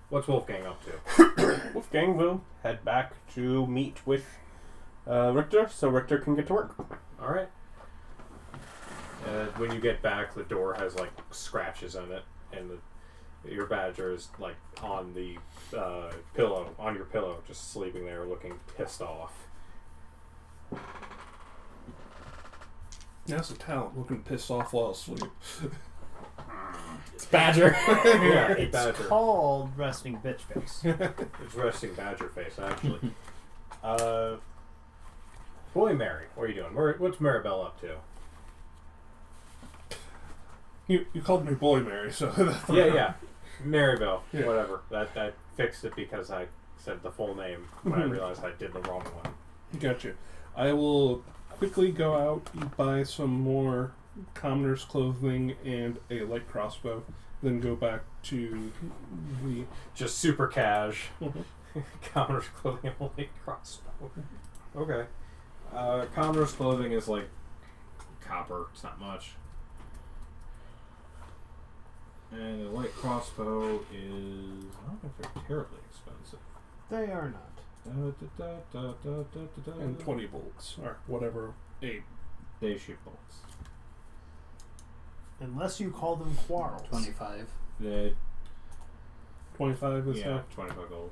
What's Wolfgang up to? Wolfgang will head back to meet with Richter, so Richter can get to work. Alright. When you get back, the door has, like, scratches in it, and your badger is, like, on the pillow, on your pillow, just sleeping there looking pissed off. That's a talent, looking pissed off while asleep. It's Badger. Yeah, It's badger. called resting bitch face. It's resting badger face, actually. Boy Mary, what are you doing? What's Maribel up to? You called me Boy Mary, so... Yeah. Maribel, Yeah. whatever. That fixed it because I said the full name when I realized I did the wrong one. Gotcha. I will quickly go out and buy some more commoner's clothing and a light crossbow, then go back to the... Just super cash. Commoner's clothing and a light crossbow. Okay. Commoner's clothing is like copper. It's not much. And a light crossbow is... I don't think they're terribly expensive. They are not. and 20 bolts, or whatever, 8. They shoot bolts. Unless you call them quarrels. 25. They, 25 is yeah, that? 25 gold.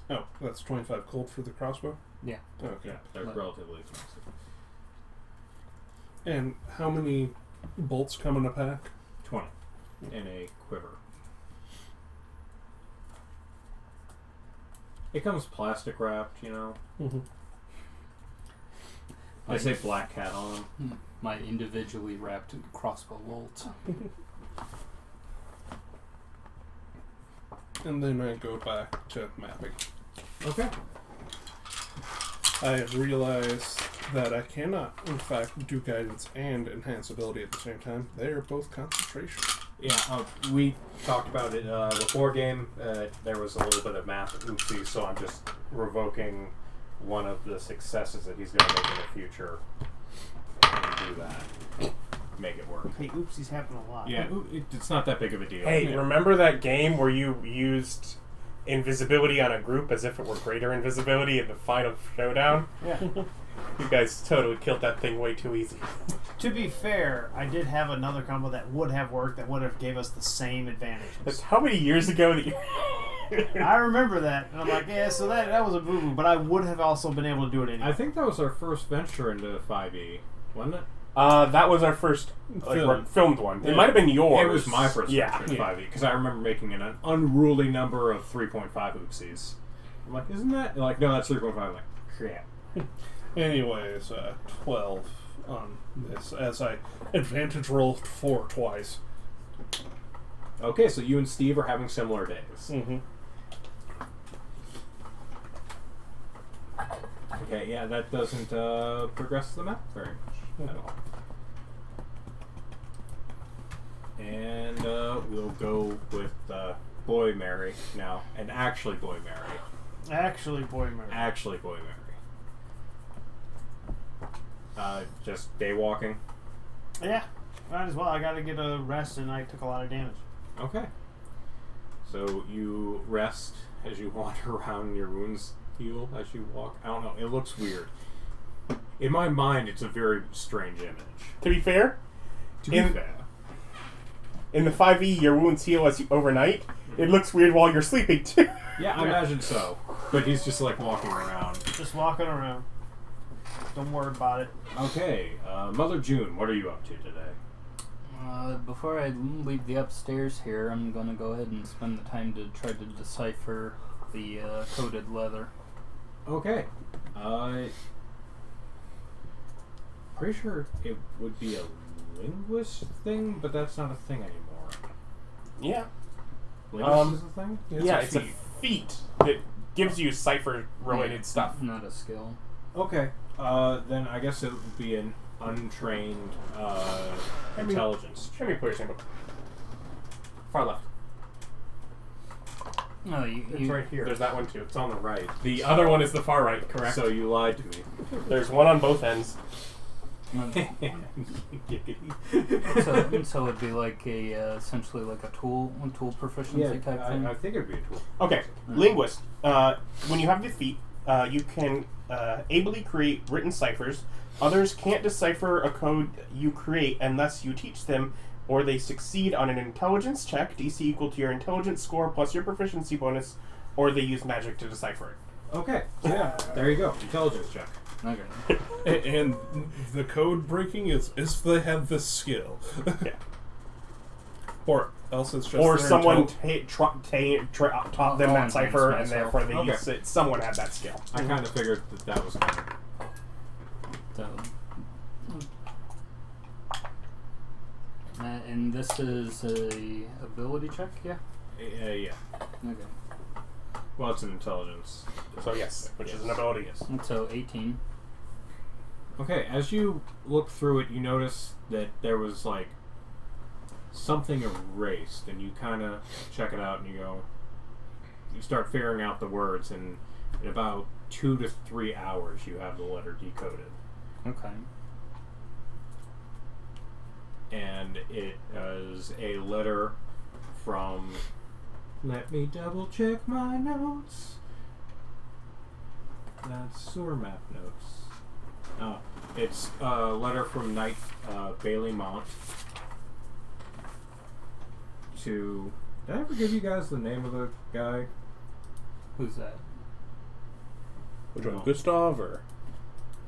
Oh, that's 25 gold for the crossbow? Yeah. Okay. Yeah, they're But- relatively expensive. And how many bolts come in a pack? 20 in a quiver. It comes plastic wrapped, you know. Mm-hmm. I say black cat on them. My individually wrapped crossbow bolts. And then I go back to mapping. Okay. I have realized that I cannot, in fact, do guidance and enhance ability at the same time. They are both concentration. Yeah, we talked about it before game. There was a little bit of math oopsie, so I'm just revoking one of the successes that he's going to make in the future. And do that. Make it work. Hey, oopsies happen a lot. Yeah, it's not that big of a deal. Hey, remember that game where you used invisibility on a group as if it were greater invisibility in the final showdown? Yeah. You guys totally killed that thing way too easy. To be fair, I did have another combo that would have worked, that would have gave us the same advantages. That's how many years ago that you... I remember that, and I'm like, yeah, so that was a boo-boo, but I would have also been able to do it anyway. I think that was our first venture into 5e, wasn't it? That was our first filmed one. It might have been yours. It was my first yeah. venture into 5e, because I remember making an unruly number of 3.5 oopsies. I'm like, isn't that... Like, no, that's 3.5. I'm like, crap. Anyways, 12 on this, as I advantage rolled 4 twice. Okay, so you and Steve are having similar days. Mm-hmm. Okay, yeah, that doesn't progress the map very much at all. And we'll go with Boy Mary now, and actually Boy Mary. Actually, boy, Mary. Actually Boy Mary. Just day walking. Yeah, might as well. I gotta get a rest, and I took a lot of damage. Okay. So you rest as you wander around, and your wounds heal as you walk. I don't know. It looks weird. In my mind, it's a very strange image. To be fair, In the 5e, your wounds heal as you overnight. It looks weird while you're sleeping, too. yeah, I imagine so. But he's just like walking around. Just walking around. Don't worry about it. Okay, Mother June, what are you up to today? Before I leave the upstairs here, I'm going to go ahead and spend the time to try to decipher the coded leather. Okay. Pretty sure it would be a linguist thing, but that's not a thing anymore. Yeah. Linguist is a thing? It's a feat that gives you cipher-related stuff. Not a skill. Okay. Then I guess it would be an untrained intelligence. Let me put your sample. Far left. No, It's right here. There's that one, too. It's on the right. The other one is the far right, correct? So you lied to me. There's one on both ends. So it'd be like essentially like a tool proficiency type thing. I think it'd be a tool. Okay, linguist. When you have the feat, you can ably create written ciphers. Others can't decipher a code you create unless you teach them, or they succeed on an intelligence check, DC equal to your intelligence score plus your proficiency bonus, or they use magic to decipher it. Okay, so yeah, there you go. Intelligence check. Okay. And the code breaking is if they have this skill. Yeah. Or else it's just Or their someone intel- taught them that cipher, and so. therefore they Okay. use it. Someone had that skill. I kind of figured that was coming. So, and this is a ability check, yeah. Yeah. Okay. Well, it's an intelligence. So yes, which is an ability. Yes. So 18. Okay, as you look through it, you notice that there was like something erased, and you kind of check it out, and you start figuring out the words, and in about 2 to 3 hours, you have the letter decoded. Okay. And it is a letter from... Let me double check my notes. That's sewer map notes. It's a letter from Knight Bailey Mont to... Did I ever give you guys the name of the guy? Who's that? Which one, Gustav or?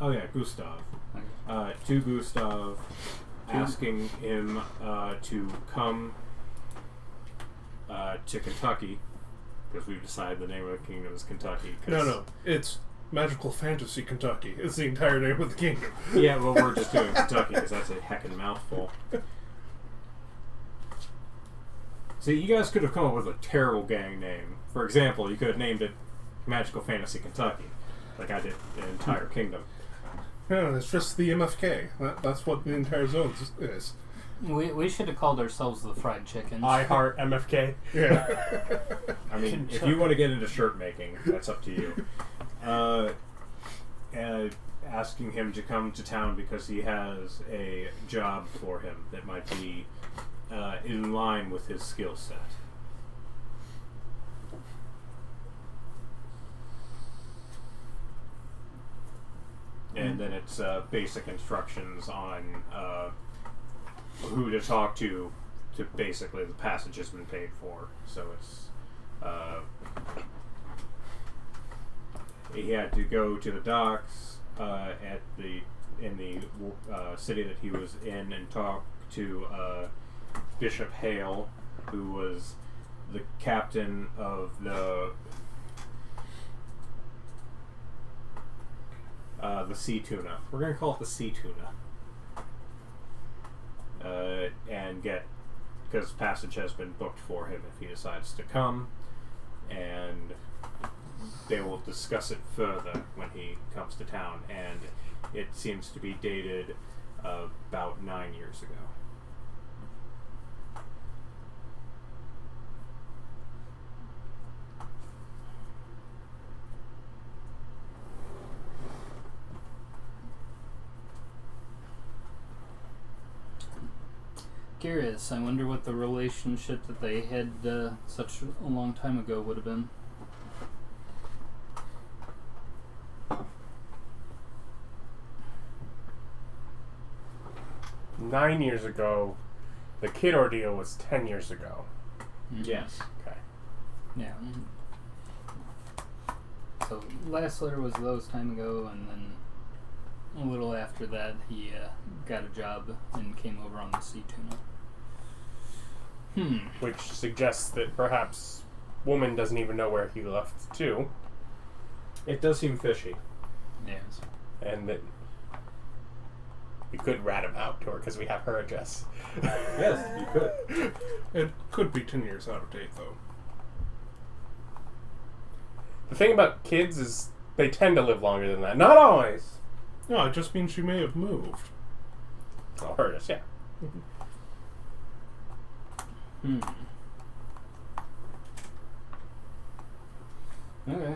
Oh yeah, Gustav. Okay. To Gustav, asking him to come to Kentucky, because we've decided the name of the kingdom is Kentucky. No, it's Magical Fantasy Kentucky. It's the entire name of the kingdom. Yeah, well, we're just doing Kentucky because that's a heckin' mouthful. See, you guys could have come up with a terrible gang name. For example, you could have named it Magical Fantasy Kentucky, like I did the entire kingdom. No, it's just the MFK. That's what the entire zone is. We should have called ourselves the Fried Chickens. I heart MFK. Yeah. I mean, if you want to get into shirt making, that's up to you. And asking him to come to town because he has a job for him that might be in line with his skill set. And then it's basic instructions on who to talk to basically the passage has been paid for. So it's he had to go to the docks in the city that he was in and talk to Bishop Hale, who was the captain of the Sea Tuna. We're going to call it the Sea Tuna. And because passage has been booked for him if he decides to come, and they will discuss it further when he comes to town, and it seems to be dated about 9 years ago. Curious. I wonder what the relationship that they had such a long time ago would have been. "9 years ago, the kid ordeal was 10 years ago." Mhm. Yes. Okay. Yeah. So last letter was those time ago, and then a little after that, he got a job and came over on the Sea Tuna. Which suggests that perhaps woman doesn't even know where he left to, It does seem fishy. Yes. and that we could rat him out to her because we have her address. Yes, you could. It could be 10 years out of date, though. The thing about kids is they tend to live longer than that. Not always. No, it just means she may have moved. I'll hurt us, yeah. Okay.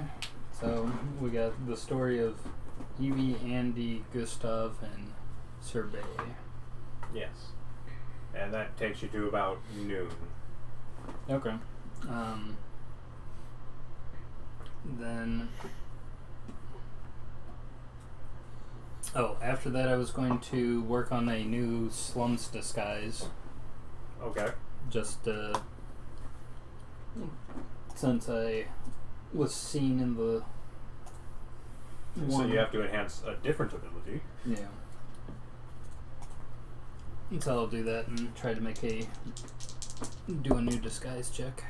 So we got the story of Evie, Andy, Gustav, and Sorbet. Yes. And that takes you to about noon. Okay. Then. Oh, after that, I was going to work on a new slums disguise. Okay. Just since I was seen in the. So you have to enhance a different ability. Yeah. So I'll do that and try to do a new disguise check.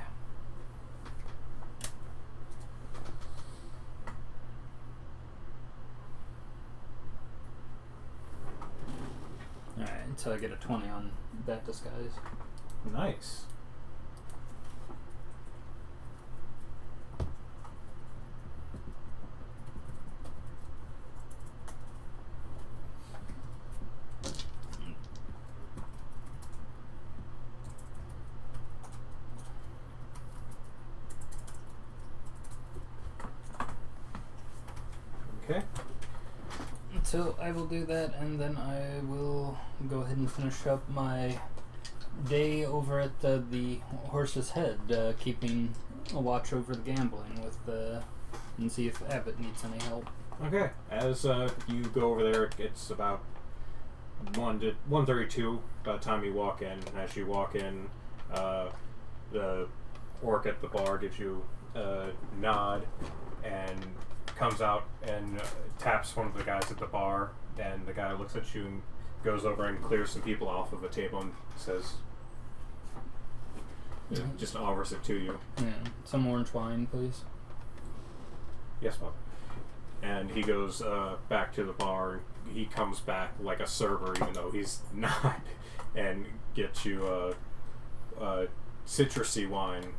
Alright, so I get a 20 on that disguise. Nice. Okay. So I will do that, and then I will go ahead and finish up my day over at the Horse's Head, keeping a watch over the gambling and see if Abbott needs any help. Okay. As you go over there, it's about 1:32 by the time you walk in. And as you walk in, the orc at the bar gives you a nod and comes out and taps one of the guys at the bar, and the guy looks at you and goes over and clears some people off of a table and says, just offers it to you. Yeah, some orange wine, please. Yes, Bob. And he goes back to the bar. He comes back like a server, even though he's not, and gets you a citrusy wine.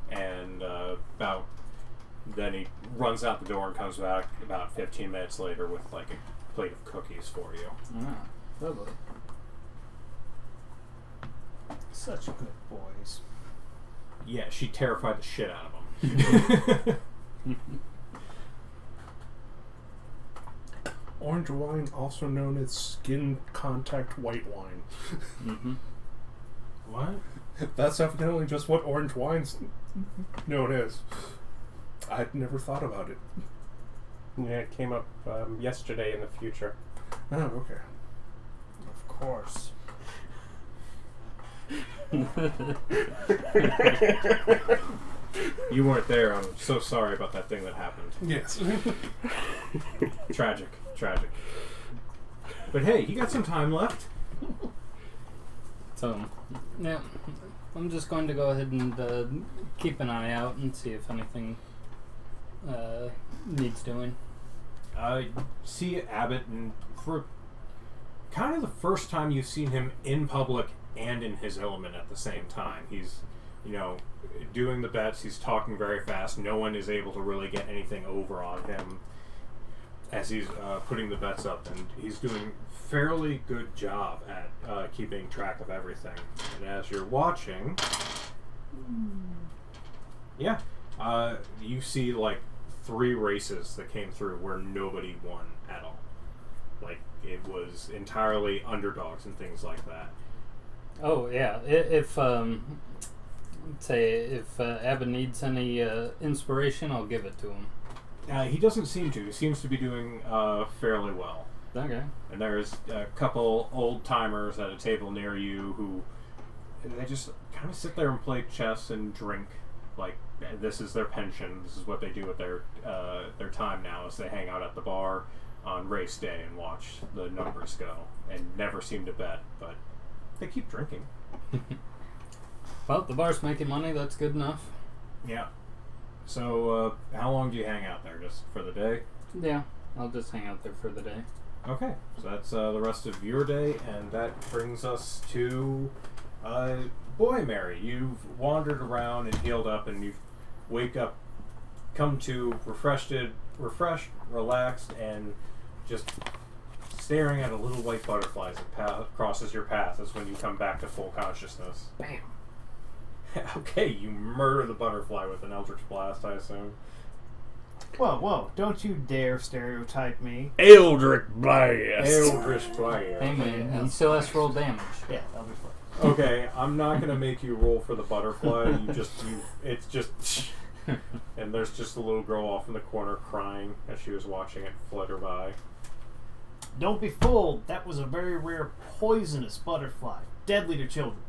And about Then he runs out the door and comes back about 15 minutes later with like a plate of cookies for you. Ah, lovely. Such good boys. Yeah, she terrified the shit out of him. Orange wine, also known as skin contact white wine. Mm-hmm. What? That's evidently just what orange wine's known as. I'd never thought about it. Yeah, it came up yesterday in the future. Oh, okay. Of course. You weren't there. I'm so sorry about that thing that happened. Yes. Tragic. But hey, you got some time left. So, yeah, I'm just going to go ahead and keep an eye out and see if anything needs doing. See Abbott, and for kind of the first time you've seen him in public and in his element at the same time. He's, doing the bets. He's talking very fast. No one is able to really get anything over on him as he's putting the bets up, and he's doing fairly good job at keeping track of everything. And as you're watching, you see like 3 races that came through where nobody won at all. Like it was entirely underdogs and things like that. Oh yeah, if Abbott needs any inspiration, I'll give it to him. He doesn't seem to. He seems to be doing fairly well. Okay. And there's a couple old timers at a table near you who they just kind of sit there and play chess and drink. Like this is their pension. This is what they do with their time now. Is they hang out at the bar on race day and watch the numbers go, and never seem to bet, but they keep drinking. Well, the bar's making money. That's good enough. Yeah. So, how long do you hang out there? Just for the day? Yeah, I'll just hang out there for the day. Okay, so that's the rest of your day, and that brings us to Boy Mary. You've wandered around and healed up, and you wake up, come to refreshed, relaxed, and just staring at a little white butterfly as it crosses your path. Is when you come back to full consciousness. Bam. Okay, you murder the butterfly with an Eldritch Blast, I assume. Whoa, don't you dare stereotype me. Eldritch Blast! Eldritch Blast. Hey man, he still has to roll damage. Yeah, that'll be fun. Okay, I'm not gonna make you roll for the butterfly. It's just, and there's just a little girl off in the corner crying as she was watching it flutter by. Don't be fooled. That was a very rare poisonous butterfly, deadly to children.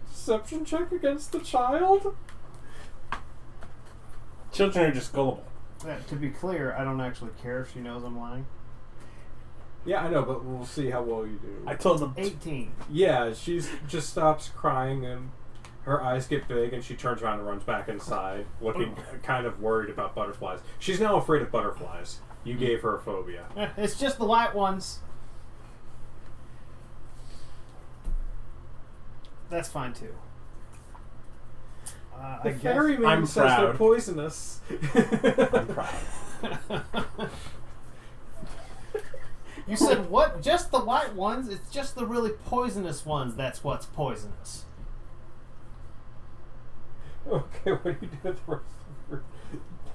Deception check against the child? Children are just gullible. To be clear, I don't actually care if she knows I'm lying. Yeah, I know, but we'll see how well you do. I told them 18. Yeah, she just stops crying and her eyes get big and she turns around and runs back inside, looking kind of worried about butterflies. She's now afraid of butterflies. You gave her a phobia. It's just the white ones. That's fine too. The ferryman I'm says they're proud. poisonous. I'm proud. You said what? Just the white ones? It's just the really poisonous ones that's what's poisonous. Okay, what do you do with the rest of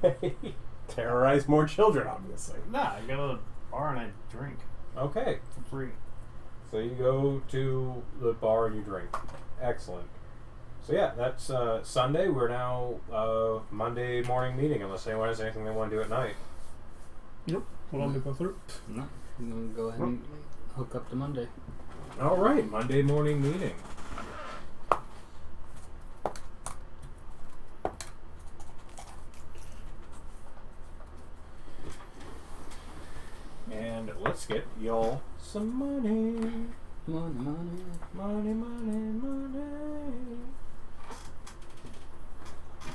your day? Terrorize more children, obviously. Nah, I go to the bar and I drink Okay, for free. so you go to the bar and you drink. Excellent. So yeah, that's Sunday. We're now Monday morning meeting, unless anyone has anything they want to do at night. Nope. We'll only go through. No, I'm gonna go ahead and hook up to Monday. All right, Monday morning meeting. And let's get y'all some money. Money, money. Money, money, money.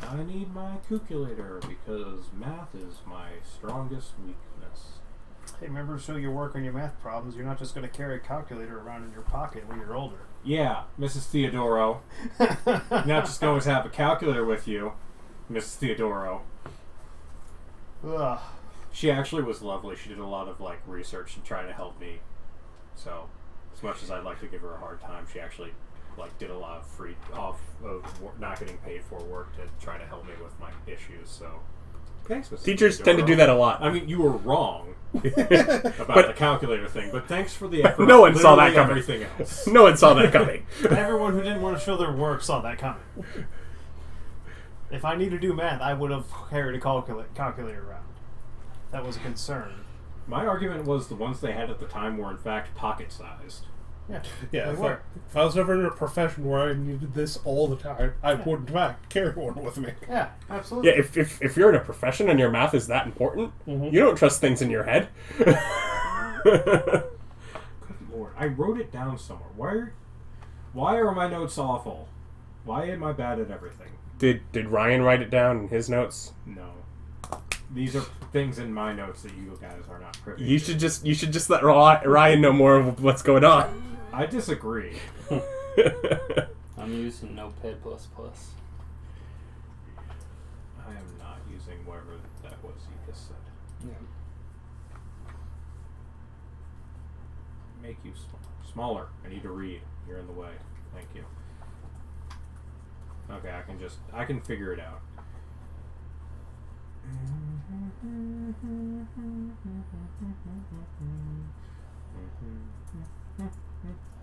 I need my calculator because math is my strongest weakness. Hey, remember to show your work on your math problems. You're not just going to carry a calculator around in your pocket when you're older. Yeah, Mrs. Theodoro. You're not just going to have a calculator with you, Mrs. Theodoro. Ugh. She actually was lovely. She did a lot of like research and trying to help me. So, as much as I'd like to give her a hard time, she actually like did a lot of free off of not getting paid for work to try to help me with my issues. So, thanks. Mrs. Teachers You're tend to wrong. do that a lot. I mean, you were wrong about But- the calculator thing, but thanks for the effort. No on one saw that literally coming. Everything else. No one saw that coming. Everyone who didn't want to show their work saw that coming. If I need to do math, I would have carried a calculator around. That was a concern. My argument was the ones they had at the time were in fact pocket-sized. Yeah, Yeah, they if were. I was ever in a profession where I needed this all the time, I would in fact carry one with me. Yeah, absolutely. Yeah, if you're in a profession and your math is that important, you don't trust things in your head. Good lord, I wrote it down somewhere. Why are my notes awful? Why am I bad at everything? Did Ryan write it down in his notes? No. These are things in my notes that you guys are not privy You to. should just let Ryan know more of what's going on. I disagree. I'm using Notepad++. I am not using whatever that was you just said. Yeah. Make you smaller. I need to read. You're in the way. Thank you. Okay, I can figure it out.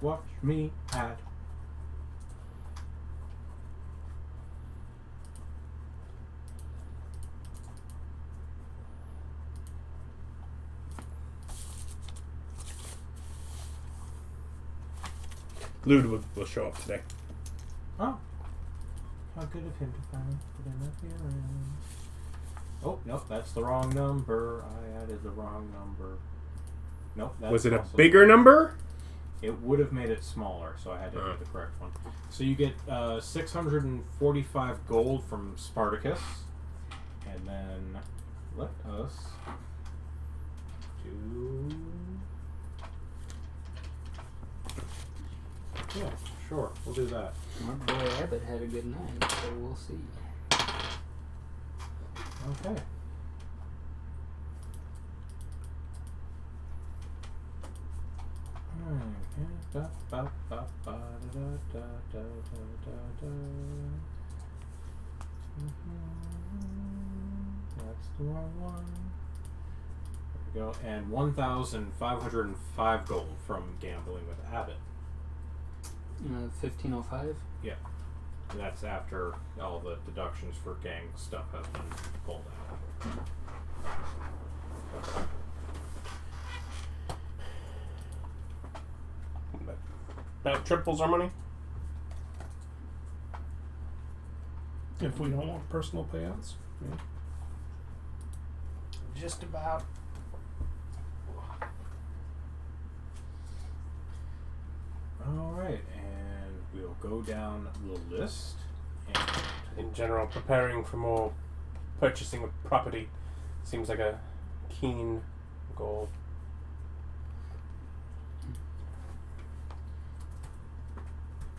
Watch me add. Ludwig will show up today. Oh. How good of him to finally put in that feeling. Oh, nope, that's the wrong number. I added the wrong number. Nope, that's Was it a also bigger number? It would have made it smaller, so I had to do the correct one. So you get 645 gold from Spartacus, and then let us do... Yeah, sure, we'll do that. My boy Abbott had a good night, so we'll see. Okay. That's the wrong one. There we go. And 1,505 gold from gambling with Abbott. 1505? Yeah. That's after all the deductions for gang stuff has been pulled out. That triples our money? If we don't want personal payouts. Yeah. Just about. Alright, and we'll go down the list. And In general, preparing for more purchasing of property seems like a keen goal.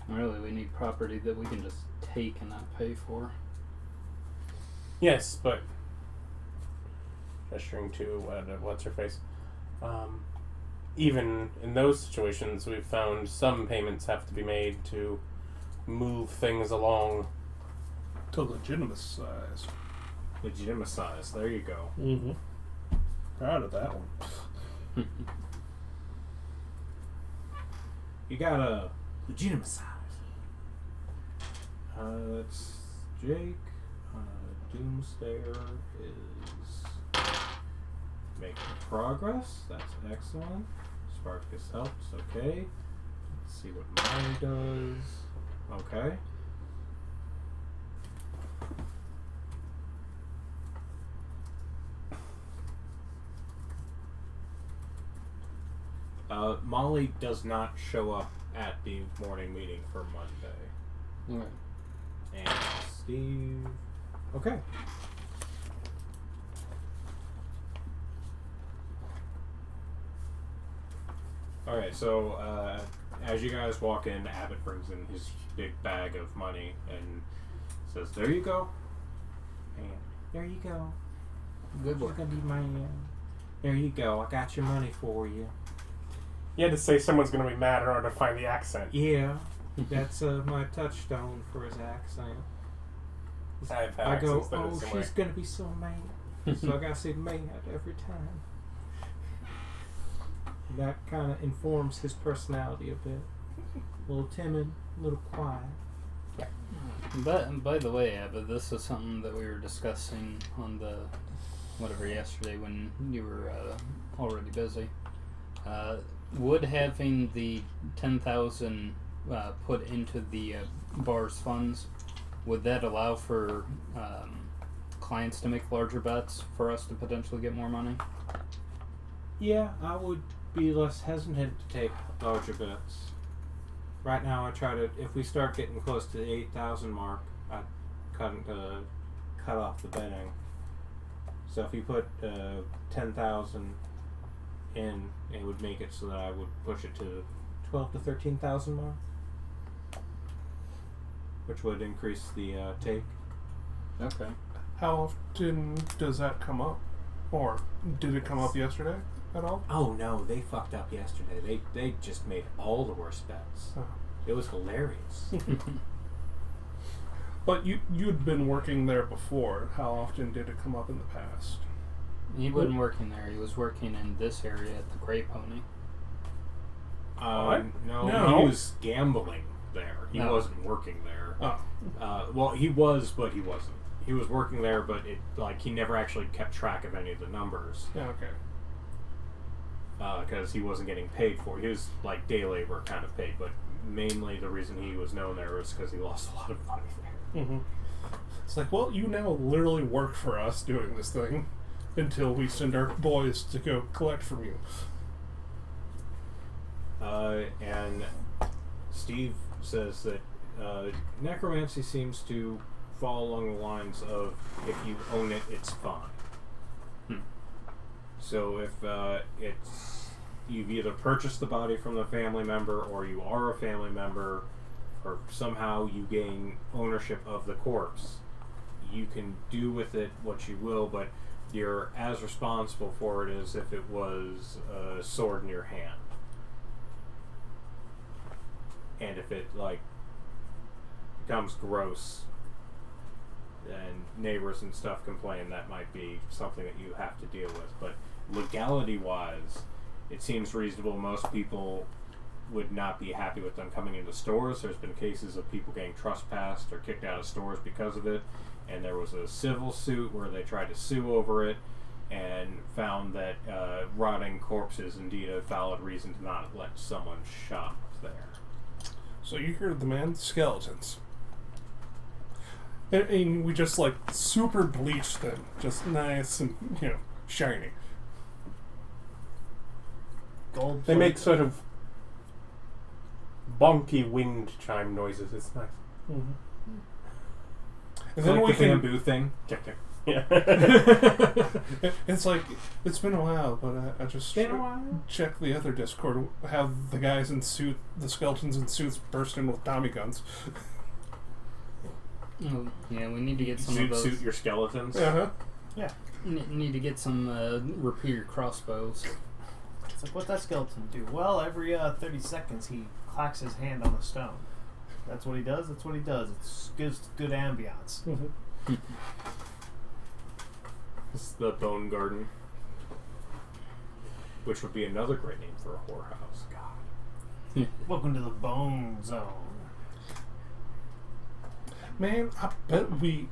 Really, we need property that we can just take and not pay for. Yes, but gesturing to what's her face. Even in those situations, we've found some payments have to be made to move things along. To legitimize. legitimize. There you go. Mm-hmm. Proud of that one. You gotta legitimize. That's Jake. Doomsdayer is making progress. That's excellent. Spartacus helps. Okay. Let's see what mine does. Okay. Molly does not show up at the morning meeting for Monday. Right. And Steve. Okay. Alright, so as you guys walk in, Abbott brings in his big bag of money and says, "There you go." And there you go. Good She's work. gonna be mine. There you go. I got your money for you. You had to say someone's gonna be mad in order to find the accent. Yeah, that's my touchstone for his accent. I've had I go, accents that are oh, similar. she's gonna be so mad. So I gotta say mad every time. That kind of informs his personality a bit. A little timid, a little quiet. But by the way, Abba, this is something that we were discussing on the whatever yesterday when you were already busy. Would having the 10,000 put into the bar's funds, would that allow for clients to make larger bets for us to potentially get more money? Yeah, I would be less hesitant to take larger bets. Right now, I try to. If we start getting close to the 8,000 mark, I cut off the betting. So if you put 10,000 in, it would make it so that I would push it to the 12 to 13,000 mark, which would increase the take. Okay. How often does that come up? Or did it come up yesterday at all? Oh no, they fucked up yesterday. They just made all the worst bets. Oh. It was hilarious. But you'd been working there before. How often did it come up in the past? He wasn't working there. He was working in this area at the Gray Pony. No. He was gambling there. He No. wasn't working there. Oh. Well, he was, but he wasn't. He was working there, but he never actually kept track of any of the numbers Yeah, okay. because he wasn't getting paid for it. He was like day labor kind of paid, but mainly the reason he was known there was because he lost a lot of money there. Mm-hmm. It's like, well, you now literally work for us doing this thing until we send our boys to go collect from you. And Steve says that necromancy seems to fall along the lines of if you own it, it's fine. So if you've either purchased the body from the family member, or you are a family member, or somehow you gain ownership of the corpse, you can do with it what you will, but you're as responsible for it as if it was a sword in your hand. And if it becomes gross and neighbors and stuff complain, that might be something that you have to deal with. But legality wise, it seems reasonable. Most people would not be happy with them coming into stores. There's been cases of people getting trespassed or kicked out of stores because of it, and there was a civil suit where they tried to sue over it and found that rotting corpses indeed a valid reason to not let someone shop there. So you heard the man, skeletons. And we just super bleached them, just nice and shiny. Gold. They make sort of bonky wind chime noises. It's nice. Mm-hmm. And It's then like we the can. bamboo thing. Yeah. It's like it's been a while, but I just checked the other Discord. Have the guys in the skeletons in suits, burst in with Tommy guns. Oh, yeah, we need to get some of those. Suit your skeletons. Uh-huh. Yeah. Need to get some repeater crossbows. It's like, what's that skeleton do? Well, every 30 seconds he clacks his hand on a stone. That's what he does. That's what he does. It gives good ambiance. Mm-hmm. This is the Bone Garden, which would be another great name for a whorehouse. God. Welcome to the Bone Zone. Man, I bet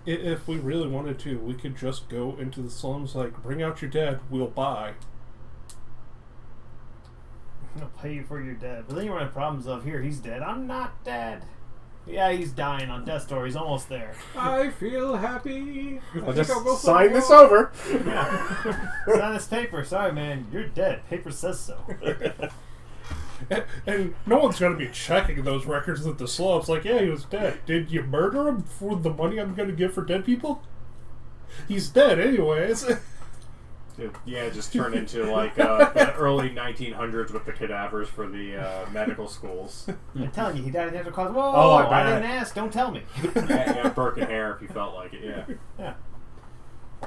if we really wanted to, we could just go into the slums, bring out your dead, we'll buy. I'll pay you for your dead. But then you run into problems of, here, he's dead. I'm not dead. Yeah, he's dying on death's door. He's almost there. I feel happy. I'll just sign this over. Yeah. Sign this paper. Sorry, man. You're dead. Paper says so. And no one's going to be checking those records at the slums. Yeah, he was dead. Did you murder him for the money I'm going to give for dead people? He's dead anyways. Yeah, just turn into the early 1900s with the cadavers for the medical schools. I'm telling you, he died of natural cause. Whoa, Oh, I didn't ask. Don't tell me. Yeah, Burke and Herr if you felt like it. Yeah. Yeah.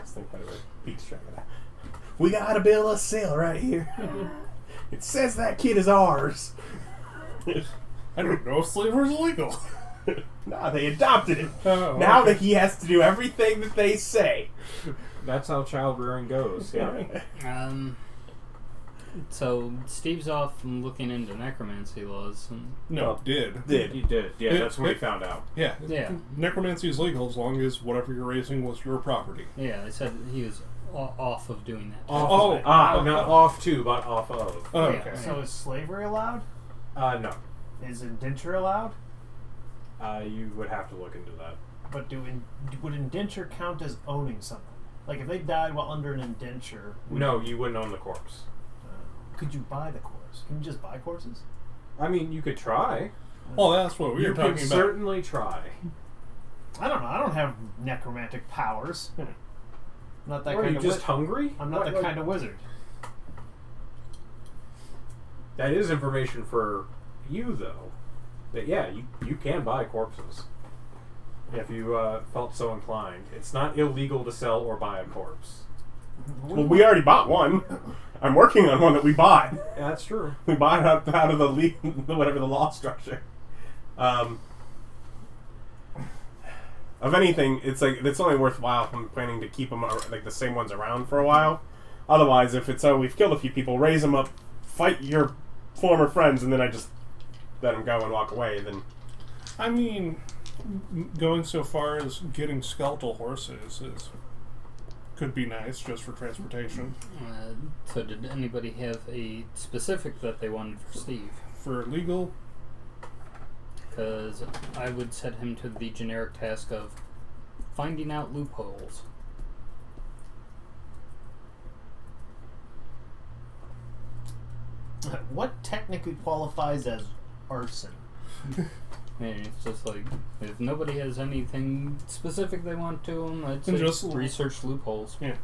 Just think about it. Beats track of that. We got a bill of sale right here. It says that kid is ours. I don't know if slavery is illegal. Nah, they adopted him. Oh, Now okay. that he has to do everything that they say. That's how child rearing goes. Yeah. So Steve's off and looking into necromancy laws. And, No, did. He did. Yeah, It- that's what we it- found out. Yeah. Yeah. Necromancy is legal as long as whatever you're raising was your property. yeah, they said he was off of doing that. Off not off to, but off of. Oh, Yeah. okay. So is slavery allowed? No. Is indenture allowed? You would have to look into that. But would indenture count as owning something? Like if they died while under an indenture, No, you wouldn't own the corpse. could you buy the corpse? Can you just buy corpses? I mean, you could try. Oh, that's what we You were could talking about. certainly try. I don't know. I don't have necromantic powers. I'm not that What, are kind you of just hungry? I'm not What- that kind of wizard. That is information for you, though. That, yeah, you can buy corpses. If you felt so inclined. It's not illegal to sell or buy a corpse. Well, we already bought one. I'm working on one that we bought. Yeah, that's true. We bought it out of the whatever the law structure. Of anything, it's like it's only worthwhile if I'm planning to keep them like the same ones around for a while. Otherwise, if it's we've killed a few people, raise them up, fight your former friends, and then I just let them go and walk away. Then I mean, going so far as getting skeletal horses could be nice just for transportation. So did anybody have a specific that they wanted for Steve? For legal, Because I would set him to the generic task of finding out loopholes. What technically qualifies as arson? And it's just like, if nobody has anything specific they want to them, I'd say And just research loopholes. yeah,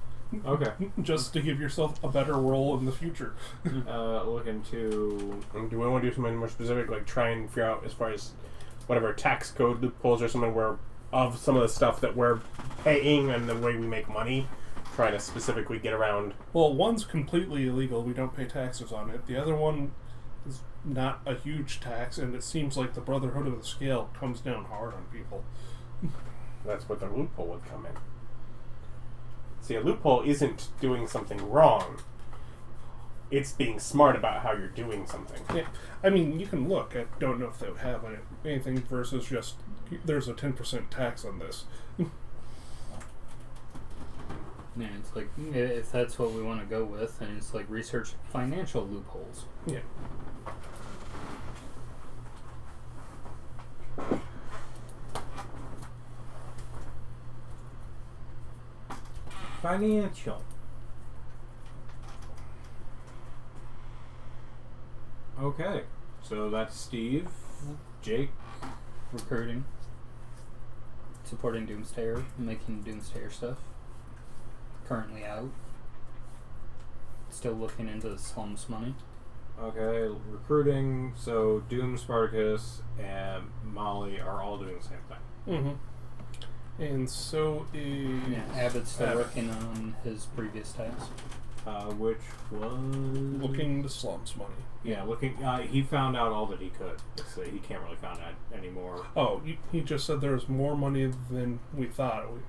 Okay. just to give yourself a better role in the future. Look into... do we want to do something more specific, like try and figure out as far as whatever tax code loopholes or something where of some of the stuff that we're paying and the way we make money, try to specifically get around. Well, one's completely illegal. We don't pay taxes on it. The other one is not a huge tax, and it seems like the Brotherhood of the Scale comes down hard on people. That's what the loophole would come in. See, a loophole isn't doing something wrong. It's being smart about how you're doing something. Yeah, I mean, you can look. I don't know if they would have anything versus just there's a 10% tax on this. Yeah, it's like, if that's what we want to go with, then it's like research financial loopholes. Yeah. Financial. Okay. So that's Steve, Jake. Recruiting. Supporting Doomsayer, making Doomsayer stuff. Currently out. Still looking into the slums money. Okay, recruiting. So Doom, Spartacus, and Molly are all doing the same thing. Mm-hmm. And so is... Yeah, Abbott's still Abbott. working on his previous task. Which was... Looking to slums money. Yeah, looking... he found out all that he could. So he can't really find out anymore. Oh, he just said there was more money than we thought. We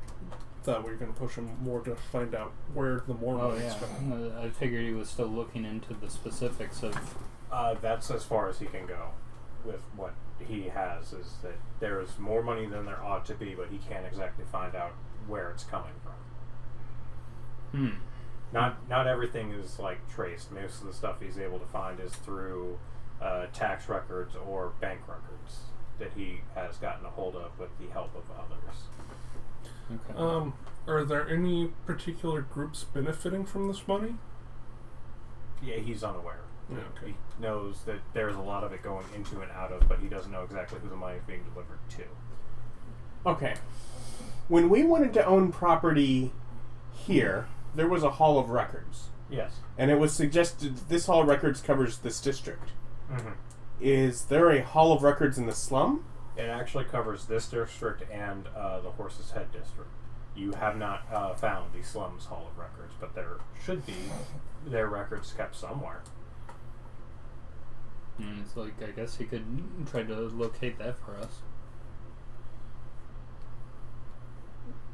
thought we were going to push him more to find out where the more Oh money is yeah, going. I figured he was still looking into the specifics of... That's as far as he can go with what he has, is that there is more money than there ought to be, but he can't exactly find out where it's coming from. Not everything is like traced. Most of the stuff he's able to find is through tax records or bank records that he has gotten a hold of with the help of others. Okay. Are there any particular groups benefiting from this money? Yeah, he's unaware. Yeah, okay. He knows that there's a lot of it going into and out of, but he doesn't know exactly who the money is being delivered to. Okay. When we wanted to own property here, there was a hall of records. Yes. And it was suggested this hall of records covers this district. Mm-hmm. Is there a hall of records in the slum? It actually covers this district and the Horse's Head district. You have not found the slums Hall of Records, but there should be their records kept somewhere. And it's like, I guess he could try to locate that for us.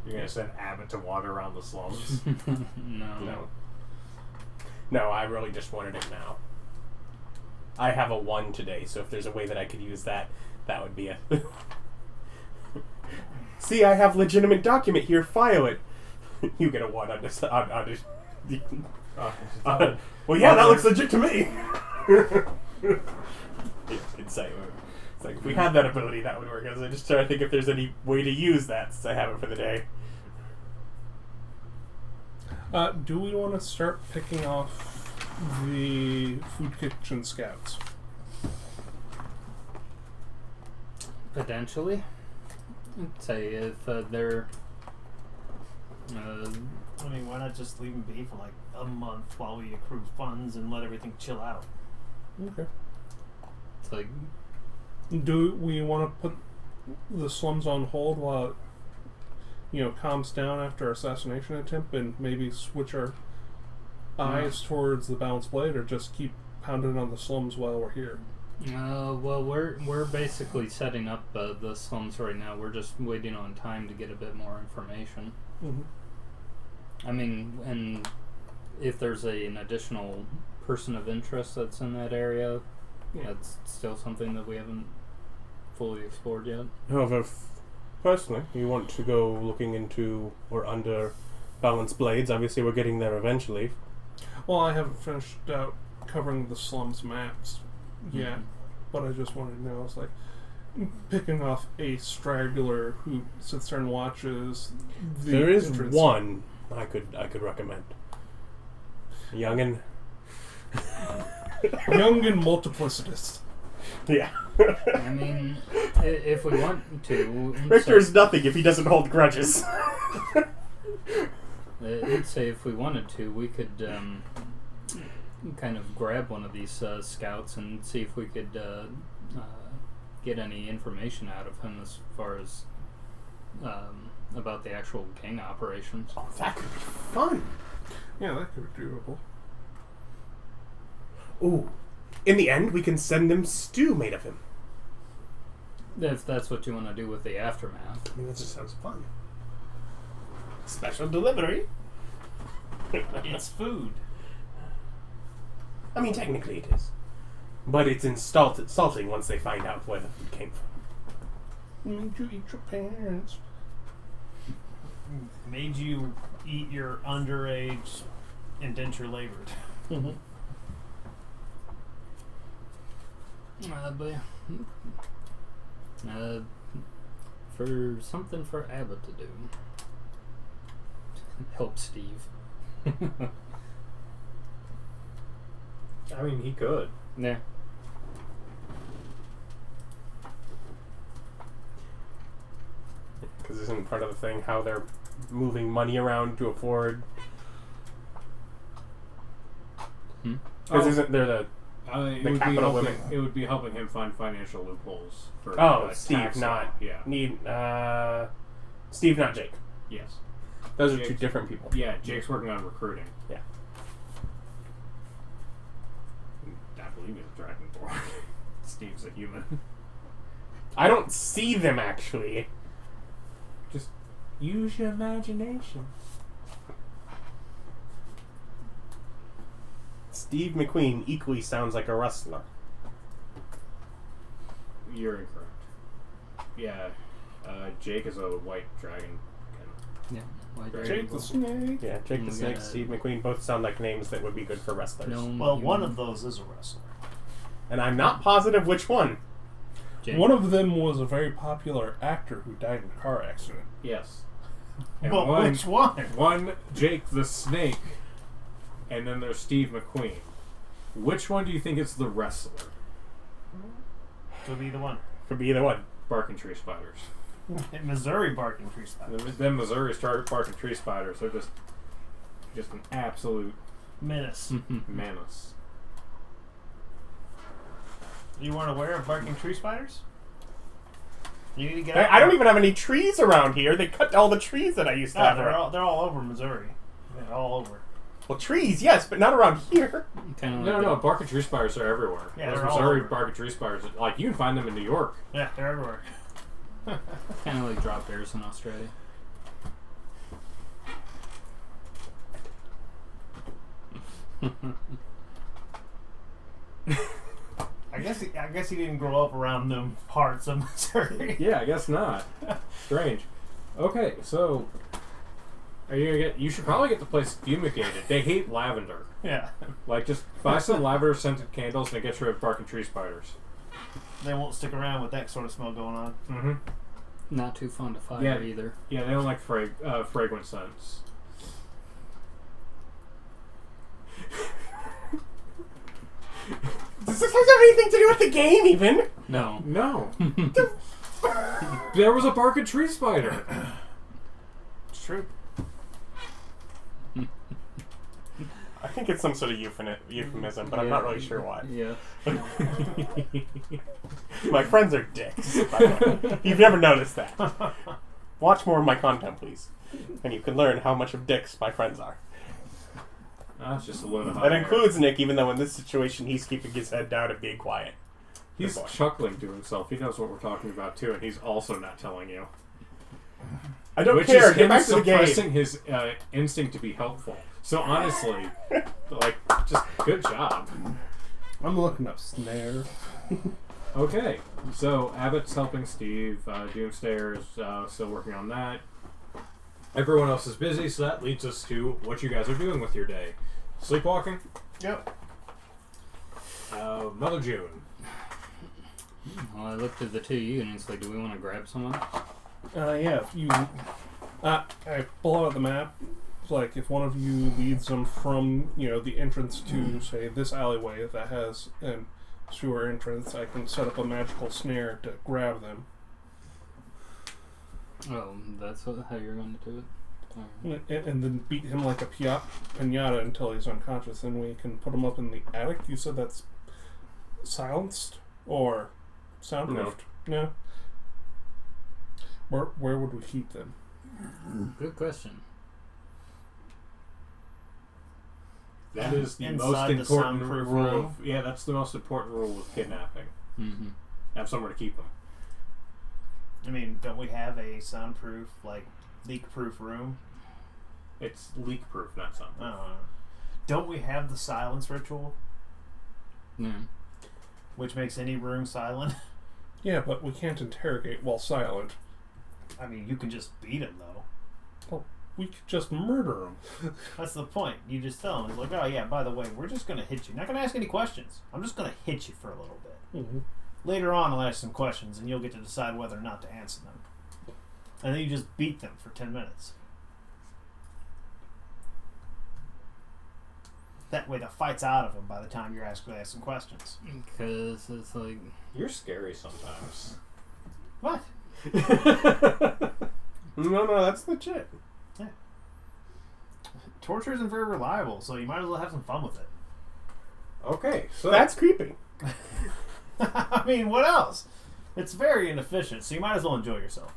You're going to send Abbott to wander around the slums? No. No, I really just wanted it now. I have a 1 today, so if there's a way that I could use that, that would be it. See, I have legitimate document here. File it. You get a 1 on this. Well, yeah, that looks legit to me. It's like if we had that ability, that would work. I was just trying to think if there's any way to use that since I have it for the day. Do we want to start picking off the food kitchen scouts? Potentially. I'd say if they're... I mean, why not just leave them be for like a month while we accrue funds and let everything chill out? Okay. It's like... Do we want to put the slums on hold while it, calms down after our assassination attempt and maybe switch our eyes towards the balanced blade, or just keep pounding on the slums while we're here? well, we're basically setting up the slums right now. We're just waiting on time to get a bit more information. Mm-hmm. I mean, and if there's an additional person of interest that's in that area, that's still something that we haven't fully explored yet. However, personally, you want to go looking into or under balanced blades. Obviously, we're getting there eventually. Well, I haven't finished out covering the slums maps yet, but I just wanted to know, it's like picking off a straggler who sits there and watches the There is entrance. one I could recommend. Youngin. Young and multiplicitous. Yeah. I mean, if we want to... Richter is nothing if he doesn't hold grudges. I'd say if we wanted to, we could kind of grab one of these scouts and see if we could get any information out of him as far as about the actual gang operations. Oh, that could be fun. Yeah, that could be doable. Ooh. In the end, we can send them stew made of him. If that's what you want to do with the aftermath. I mean, that just sounds fun. Special delivery. It's food. I mean, technically it is. But it's insulting once they find out where the food came from. Made you eat your parents. Made you eat your underage indenture labored. Mm-hmm. But for something for Abbott to do. Help Steve. I mean, he could. Yeah. Because isn't part of the thing how they're moving money around to afford? Because isn't there the it The would be capital helping, limit. it would be helping him find financial loopholes for Steve, tax not yeah. Steve, not Jake. Yes. Those are Jake's- two different people. Yeah, Jake's working on recruiting. Yeah. I believe he's a dragonborn. Steve's a human. I don't see them actually. Just use your imagination. Steve McQueen equally sounds like a wrestler. You're incorrect. Yeah, Jake is a white dragon. Yeah. White Right. Jake the dragon. Snake. Yeah, Jake the We Snake, got- Steve McQueen both sound like names that would be good for wrestlers. Gnome Well, one human. of those is a wrestler. And I'm not positive which one. Jake. One of them was a very popular actor who died in a car accident. Yes. And But which one? One, Jake the Snake, and then there's Steve McQueen. Which one do you think is the wrestler? Could be the one. Could be either one. Barking tree spiders. In Missouri, barking tree spiders. Them Missouri barking tree spiders. They're just an absolute Menace. menace. You weren't aware of barking tree spiders? You need to get out. I don't even have any trees around here. They cut all the trees that I used to have. They're all over Missouri. They're all over. Well, trees, yes, but not around here. No, bark and tree spires are everywhere. Yeah, Those they're all Missouri over. bark and tree spires, like, you can find them in New York. Yeah, they're everywhere. Kind of like drop bears in Australia. I guess he didn't grow up around them parts of Missouri. Yeah, I guess not. Strange. Okay, so you should probably get the place fumigated. They hate lavender. Yeah. Like, just buy some lavender scented candles and it gets rid of bark and tree spiders. They won't stick around with that sort of smell going on. Mm-hmm. Not too fond of fire either. Yeah, they don't like fragrant scents. Does this have anything to do with the game, even? No. No. There was a bark and tree spider. It's true. I think it's some sort of euphemism, but I'm not really sure why. Yeah. My friends are dicks. You've never noticed that. Watch more of my content, please. And you can learn how much of dicks my friends are. That's just a load of hot That air. includes Nick, even though in this situation he's keeping his head down and being quiet. He's Good boy. chuckling to himself. He knows what we're talking about too, and he's also not telling you. I don't Which care. is Get him back to the game. suppressing his instinct to be helpful. So honestly, like, just good job. I'm looking up snare. Okay, so Abbott's helping Steve. Doomsayer is still working on that. Everyone else is busy, so that leads us to what you guys are doing with your day. Sleepwalking? Yep. Mother June. Well, I looked at the two units. Like, do we want to grab someone? Yeah, if you... I pull out the map. It's like, if one of you leads them from, the entrance to, say, this alleyway that has a sewer entrance, I can set up a magical snare to grab them. Oh, that's how you're going to do it? Alright. And then beat him like a pinata until he's unconscious. Then we can put him up in the attic. You said that's silenced or soundproofed? No. Where would we keep them? Good question. That is the Inside most the important soundproof rule. room. Yeah, that's the most important rule with kidnapping. Mm-hmm. Have somewhere to keep them. I mean, don't we have a soundproof, leak-proof room? It's leak-proof, not something. Don't we have the silence ritual, Yeah. which makes any room silent? Yeah, but we can't interrogate while silent. I mean, you can just beat him, though. Well, we could just murder him. That's the point. You just tell him, like, oh, yeah, by the way, we're just going to hit you. Not going to ask any questions. I'm just going to hit you for a little bit. Mm-hmm. Later on, I'll ask some questions, and you'll get to decide whether or not to answer them. And then you just beat them for 10 minutes. That way the fight's out of them by the time you're asked to ask some questions. Because it's like... You're scary sometimes. What? No, that's legit. Torture isn't very reliable, so you might as well have some fun with it. Okay, so That's creepy. I mean, what else? It's very inefficient, so you might as well enjoy yourself.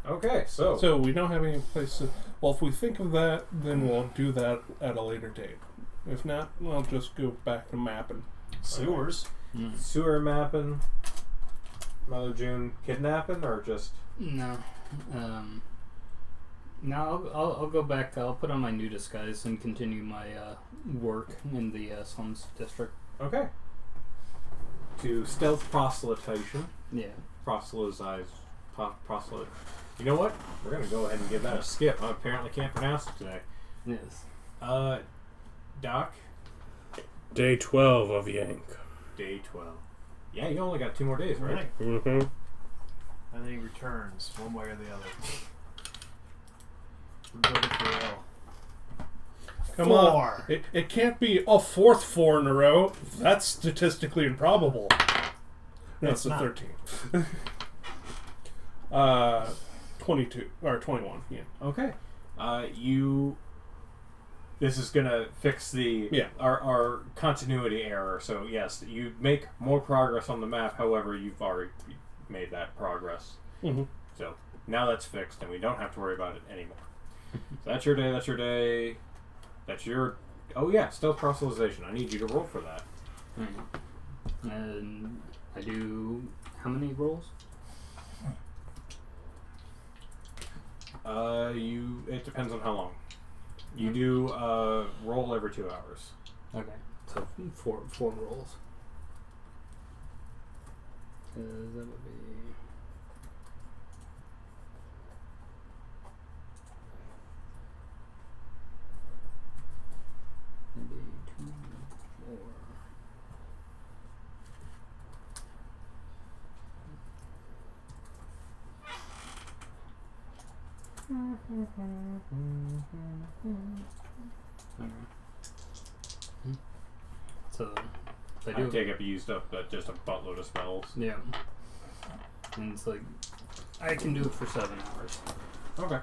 okay, so So we don't have any place to... Well, if we think of that, then we'll do that at a later date. If not, we'll just go back to mapping. Sewers. sewer mapping, Mother June kidnapping, or just No. No, I'll go back. I'll put on my new disguise and continue my work in the slums district. okay? To stealth proselytation, Yeah. proselytize, proselyte. You know what? We're gonna go ahead and give that a skip. I apparently can't pronounce it today. Yes. Doc, Day 12 of Jhank. day 12. Yeah, you only got 2 more days, right? Right. Mm-hmm. And then he returns, one way or the other. We'll go to jail. Come 4. on. It can't be a 4th 4 in a row. That's statistically improbable. No, it's It's the not. 13th. 22. Or 21, yeah. Okay. This is gonna fix the our continuity error. So yes, you make more progress on the map. However, you've already made that progress. Mm-hmm. So now that's fixed, and we don't have to worry about it anymore. So that's your day. That's your day. That's your. Oh yeah, stealth proselytization. I need you to roll for that. And I do how many rolls? It depends on how long. You do roll every 2 hours. Okay, so four rolls. That would be. Maybe 2, 4. So I do. I take it you used up just a buttload of spells. Yeah. And it's like I can do it for 7 hours. Okay.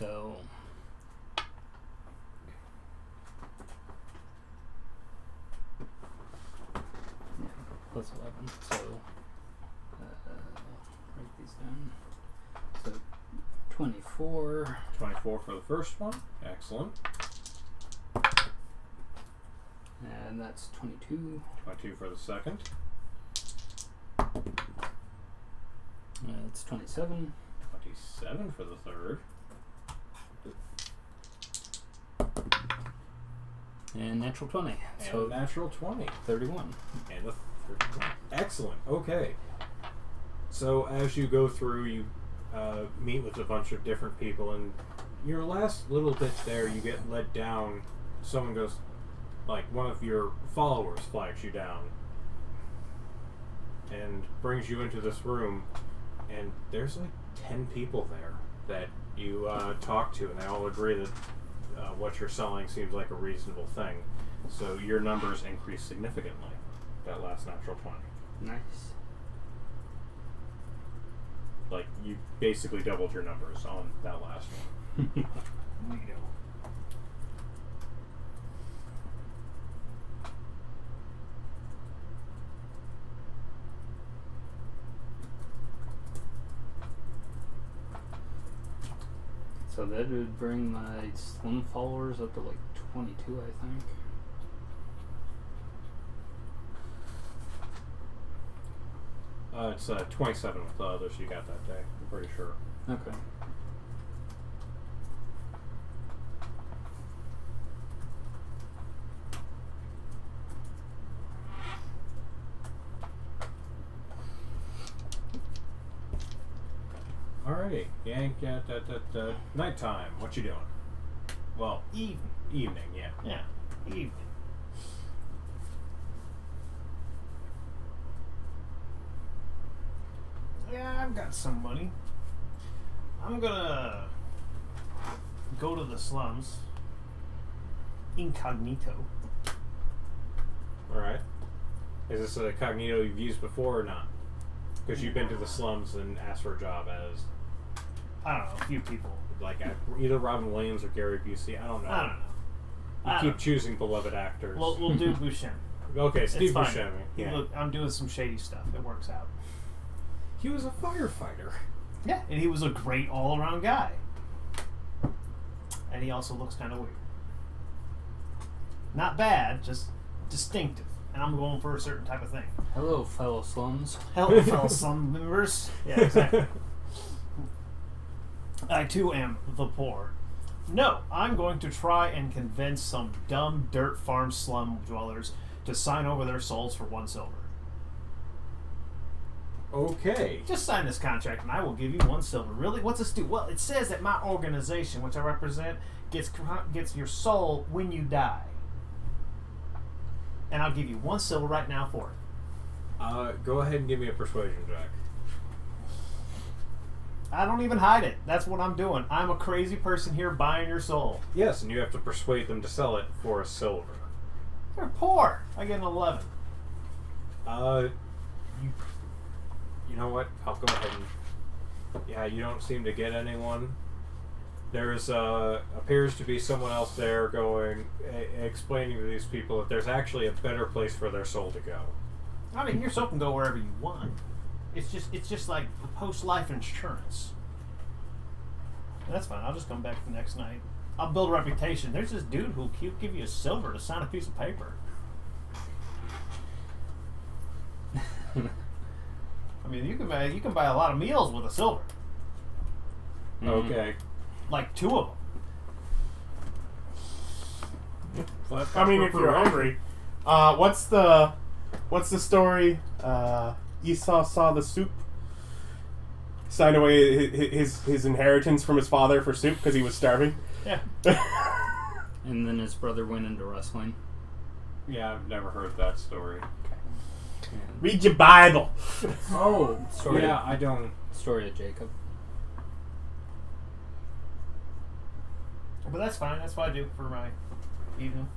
So yeah, plus 11. So write these down. So 24. 24 for the first one. Excellent. And that's 22. 22 for the second. It's 27. 27 for the third. And natural 20. And So a natural 20. 31. And the 31. Excellent. Okay. So as you go through, you meet with a bunch of different people, and your last little bit there, you get led down. Someone goes, like, one of your followers flags you down and brings you into this room, and there's like 10 people there that you talk to, and they all agree that what you're selling seems like a reasonable thing. So your numbers increase significantly. That last natural 20. Nice. Like, you basically doubled your numbers on that last one. So that would bring my slum followers up to like 22, I think. It's 27 with the others you got that day, I'm pretty sure. Okay. Alrighty, Jhank, nighttime. What you doing? Well, evening, yeah. Yeah, evening. Yeah, I've got some money. I'm gonna go to the slums incognito. Alright. Is this a cognito you've used before or not? Because you've been to the slums and asked for a job as, I don't know, a few people. like, either Robin Williams or Gary Busey. I don't know. I don't know. You I keep don't choosing beloved actors. know. We'll do Buscemi. Okay, Steve It's fine. Buscemi. Yeah. Look, I'm doing some shady stuff. It works out. He was a firefighter. Yeah, and he was a great all-around guy. And he also looks kind of weird. Not bad, just distinctive. And I'm going for a certain type of thing. Hello, fellow slums. Hello, fellow slum members. Yeah, exactly. I too am the poor. No, I'm going to try and convince some dumb dirt farm slum dwellers to sign over their souls for 1 silver. Okay. Just sign this contract and I will give you 1 silver. Really? What's this do? Well, it says that my organization, which I represent, gets your soul when you die. And I'll give you 1 silver right now for it. Go ahead and give me a persuasion check. I don't even hide it. That's what I'm doing. I'm a crazy person here buying your soul. Yes, and you have to persuade them to sell it for a silver. They're poor. I get an 11. You know what? I'll go ahead and... Yeah, you don't seem to get anyone. There's, appears to be someone else there going, explaining to these people that there's actually a better place for their soul to go. I mean, your soap can go wherever you want. It's just like post-life insurance. That's fine. I'll just come back the next night. I'll build a reputation. There's this dude who'll give you a silver to sign a piece of paper. I mean, you can buy a lot of meals with a silver. Okay. Like 2 of them. I mean, if you're hungry, what's the story? Esau saw the soup, signed away his inheritance from his father for soup because he was starving. Yeah. And then his brother went into wrestling. Yeah, I've never heard that story. And Read your Bible. Oh, Story yeah, of- I don't. story of Jacob. But that's fine. That's what I do for my evening.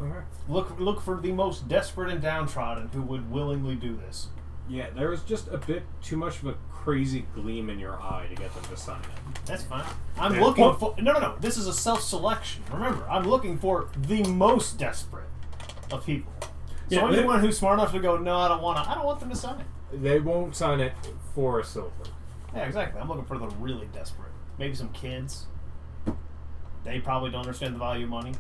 Okay. Look for the most desperate and downtrodden who would willingly do this. Yeah, there was just a bit too much of a crazy gleam in your eye to get them to sign it. That's fine. I'm Yeah. looking Well- for... No. This is a self-selection. Remember, I'm looking for the most desperate of people. So Yeah, anyone who's smart enough to go, no, I don't want them to sign it. They won't sign it for a silver. Yeah, exactly. I'm looking for the really desperate. Maybe some kids. They probably don't understand the value of money.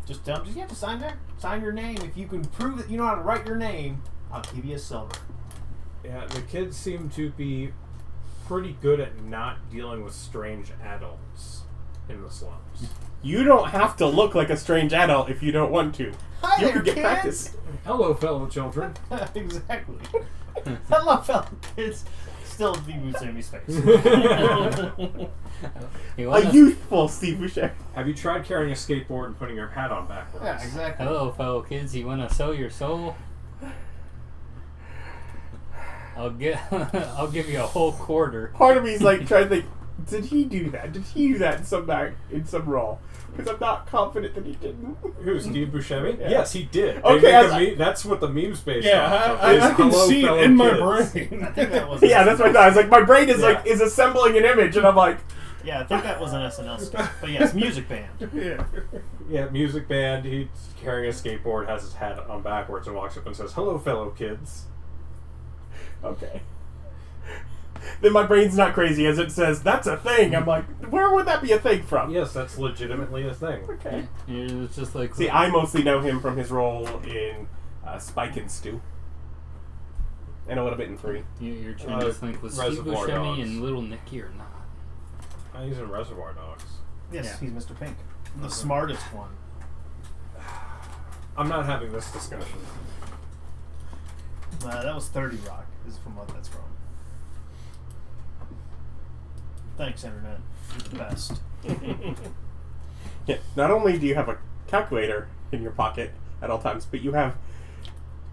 Just tell them, you have to sign there. Sign your name. If you can prove that you know how to write your name, I'll give you a silver. Yeah, the kids seem to be pretty good at not dealing with strange adults in the slums. You don't have to look like a strange adult if you don't want to. Hi You there, can get kids. practice. Hello, fellow children. Exactly. Hello, fellow kids. Still Steve Buscemi's face. You A wanna- youthful Steve Buscemi. Have you tried carrying a skateboard and putting your hat on backwards? Yeah, exactly. Hello, fellow kids. You want to sell your soul? I'll give you a whole quarter. Part of me is like trying to think, did he do that? Did he do that in some role? Because I'm not confident that he didn't. Who, Steve Buscemi? Yeah. Yes, he did. Okay, They make I- a that's what the meme's based Yeah, off of, I is can hello, see fellow it in my kids. brain. I think that was. Yeah, that's what I thought. I was like, my brain is Yeah. is assembling an image, and I'm like, Yeah, I think that was an SNL skit. But yes, music band. Yeah. Yeah, music band. He's carrying a skateboard, has his hat on backwards, and walks up and says, "Hello, fellow kids." okay. Then my brain's not crazy as it says that's a thing. I'm like, where would that be a thing from? Yes, that's legitimately a thing. Okay. It's just like See, I mostly know him from his role in Spike and Stew, and a little bit in 3. You're trying to think was Steve Reservoir Buscemi Dogs. and Little Nicky or not? He's in Reservoir Dogs. Yes, Yeah. he's Mr. Pink. The smartest one. I'm not having this discussion. That was 30 Rock, is from what that's from. Thanks, Internet. You're the best. Yeah. Not only do you have a calculator in your pocket at all times, but you have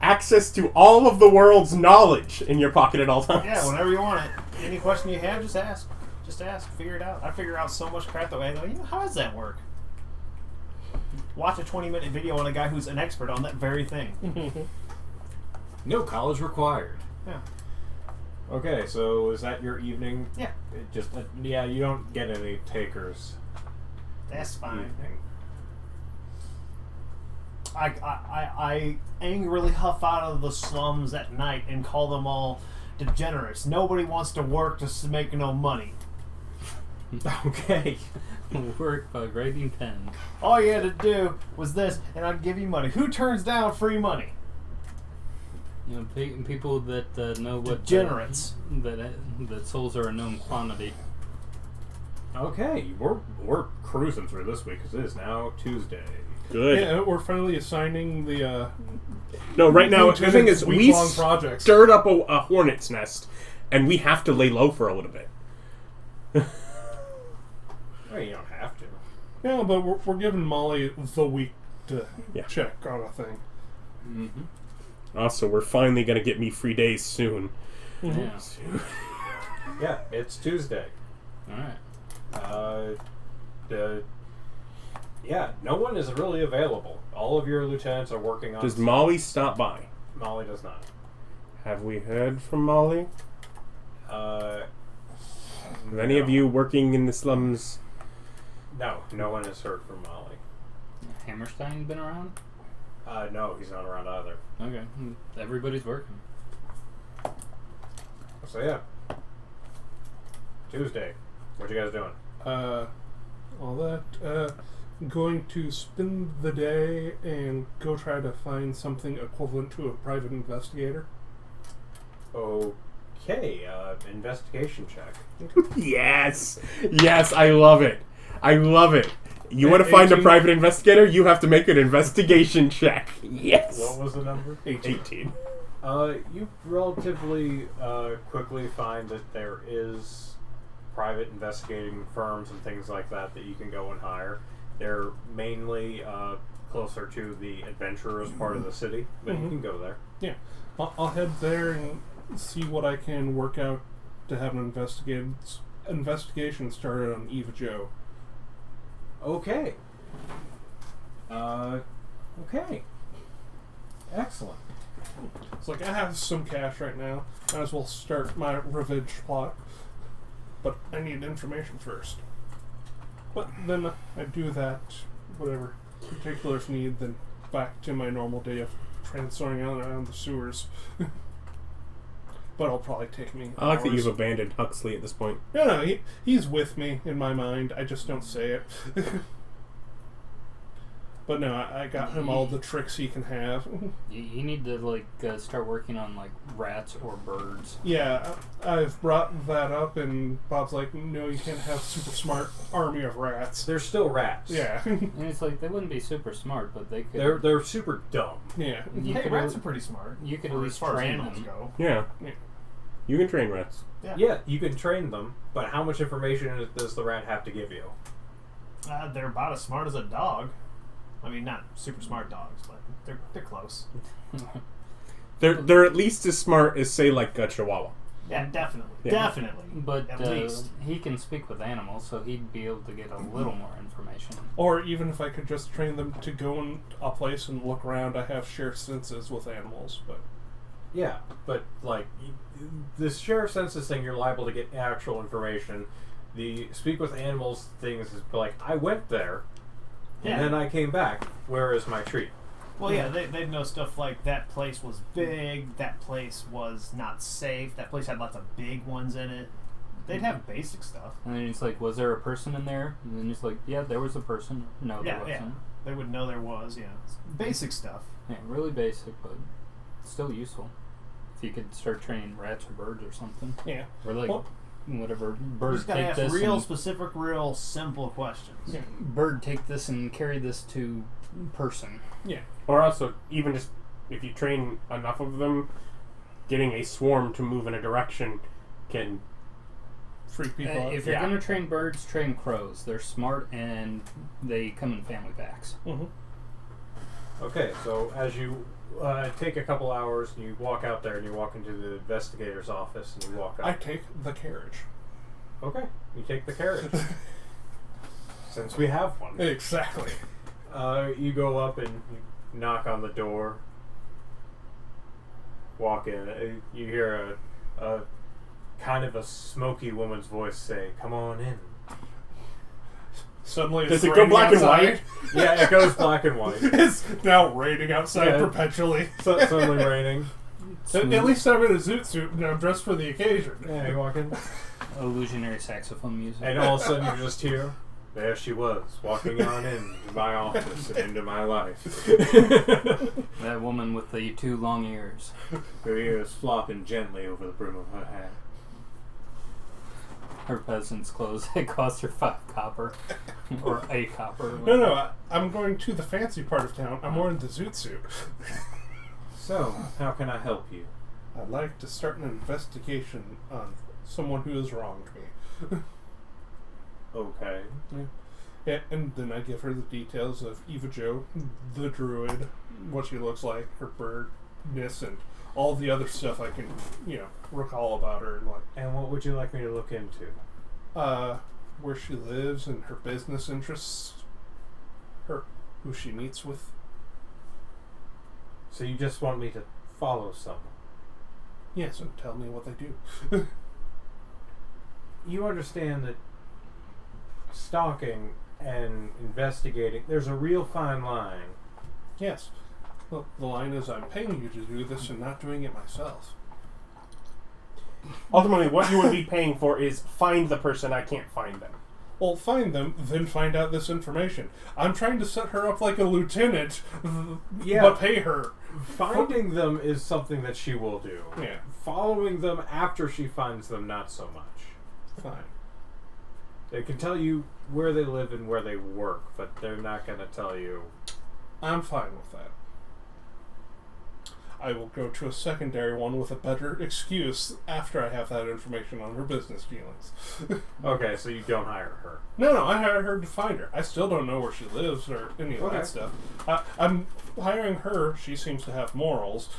access to all of the world's knowledge in your pocket at all times. Yeah, whenever you want it. Any question you have, just ask. Just ask. Figure it out. I figure out so much crap that way. I go, how does that work? Watch a 20-minute video on a guy who's an expert on that very thing. No college required. Yeah. Okay, so is that your evening? Yeah. Yeah, you don't get any takers. That's fine. Evening. I angrily huff out of the slums at night and call them all degenerates. Nobody wants to work to make no money. Okay. Work by writing pen. All you had to do was this, and I'd give you money. Who turns down free money? You know, people that know what Degenerates. that souls are a known quantity. Okay, we're cruising through this week because it is now Tuesday. Good. Yeah, we're finally assigning the No, right now the thing is we week-long projects. stirred up a hornet's nest, and we have to lay low for a little bit. Well, you don't have to. Yeah, but we're giving Molly the week to Yeah. check on a thing. Mm-hmm. Also, we're finally gonna get me free days soon. Yeah. Yeah, it's Tuesday. All right. Yeah, no one is really available. All of your lieutenants are working on. Does Molly stop by? Molly does not. Have we heard from Molly? Have any of No. you working in the slums? No one has heard from Molly. Hammerstein been around? No, he's not around either. Okay. Everybody's working. So yeah. Tuesday. What you guys doing? All that. Going to spend the day and go try to find something equivalent to a private investigator. Okay, investigation check. Yes! Yes, I love it. I love it. You want to 18. find a private investigator? You have to make an investigation check. Yes! What was the number? 18. You relatively quickly find that there is private investigating firms and things like that you can go and hire. They're mainly closer to the adventurers part of the city, but you can go there. Yeah. I'll head there and see what I can work out to have an investigation started on Eva Jo. Okay. Okay. Excellent. It's like, I have some cash right now. Might as well start my revenge plot. But I need information first. But then I do that, whatever particulars need, then back to my normal day of transferring around the sewers. But it'll probably take me I like that hours. you've abandoned Huxley at this point. No, he's with me in my mind. I just don't say it. But no, I got him all the tricks he can have. You need to start working on rats or birds. Yeah, I've brought that up, and Bob's like, "No, you can't have super smart army of rats." They're still rats. Yeah, And it's they wouldn't be super smart, but they could. They're super dumb. yeah. You Hey, could rats al- are pretty smart. you could Or at as least far as train animals them. go. Yeah. You can train rats. Yeah, you can train them, but how much information does the rat have to give you? They're about as smart as a dog. I mean, not super smart dogs, but they're close. They're at least as smart as, say, a Chihuahua. Yeah, definitely, Yeah. definitely. But at least. he can speak with animals, so he'd be able to get a little more information. Or even if I could just train them to go in a place and look around, I have shared senses with animals. But Yeah, but this sheriff census thing, you're liable to get actual information. The speak with animals things is I went there, Yeah. and then I came back. Where is my treat? Well, yeah, they'd know stuff like that place was big, that place was not safe, that place had lots of big ones in it. They'd have basic stuff. And then it's was there a person in there? And then it's yeah, there was a person. No, there Yeah, wasn't. yeah. They would know there was, yeah. Basic stuff. Yeah, really basic, but still useful. If you could start training rats or birds or something. yeah, Or Well, whatever, You bird just gotta take ask this real and specific, real simple questions. yeah, bird take this and carry this to person. yeah. Or also, even just if you train enough of them, getting a swarm to move in a direction can... Freak people out. If you're Yeah. gonna train birds, train crows. They're smart and they come in family packs. Mhm. Okay, so as you take a couple hours and you walk out there and you walk into the investigator's office and you walk up. I take the carriage. Okay, you take the carriage. Since we have one. Exactly. You go up and you knock on the door. Walk in. You hear a kind of a smoky woman's voice say, "Come on in." Suddenly, Does it's it go raining black and outside. white? Yeah, it goes black and white. It's now raining outside Yeah. perpetually. Suddenly raining. At least I'm in a zoot suit and I'm dressed for the occasion. Yeah, you walk in. Illusionary saxophone music. And all of a sudden you just hear, there she was, walking on into my office and into my life. That woman with the 2 long ears. Her ears flopping gently over the brim of her hat. Her peasant's clothes, it cost her 5 copper. Or a copper. No, I'm going to the fancy part of town. I'm wearing the zoot suit. So, how can I help you? I'd like to start an investigation on someone who has wronged me. Okay. Yeah, and then I give her the details of Eva Jo, the druid, what she looks like, her birdness, and all the other stuff I can, recall about her. And what would you like me to look into? Where she lives and her business interests, who she meets with. So you just want me to follow someone? Yes, and tell me what they do. You understand that stalking and investigating, there's a real fine line. Yes. Well, the line is, I'm paying you to do this and not doing it myself. Ultimately, what you would be paying for is find the person. I can't find them. Well, find them, then find out this information. I'm trying to set her up like a lieutenant, but pay her. Finding them is something that she will do. Yeah. Following them after she finds them, not so much. Fine. They can tell you where they live and where they work, but they're not going to tell you. I'm fine with that. I will go to a secondary one with a better excuse after I have that information on her business dealings. Okay, so you don't hire her. No, I hired her to find her. I still don't know where she lives or any of that stuff. I'm hiring her, she seems to have morals,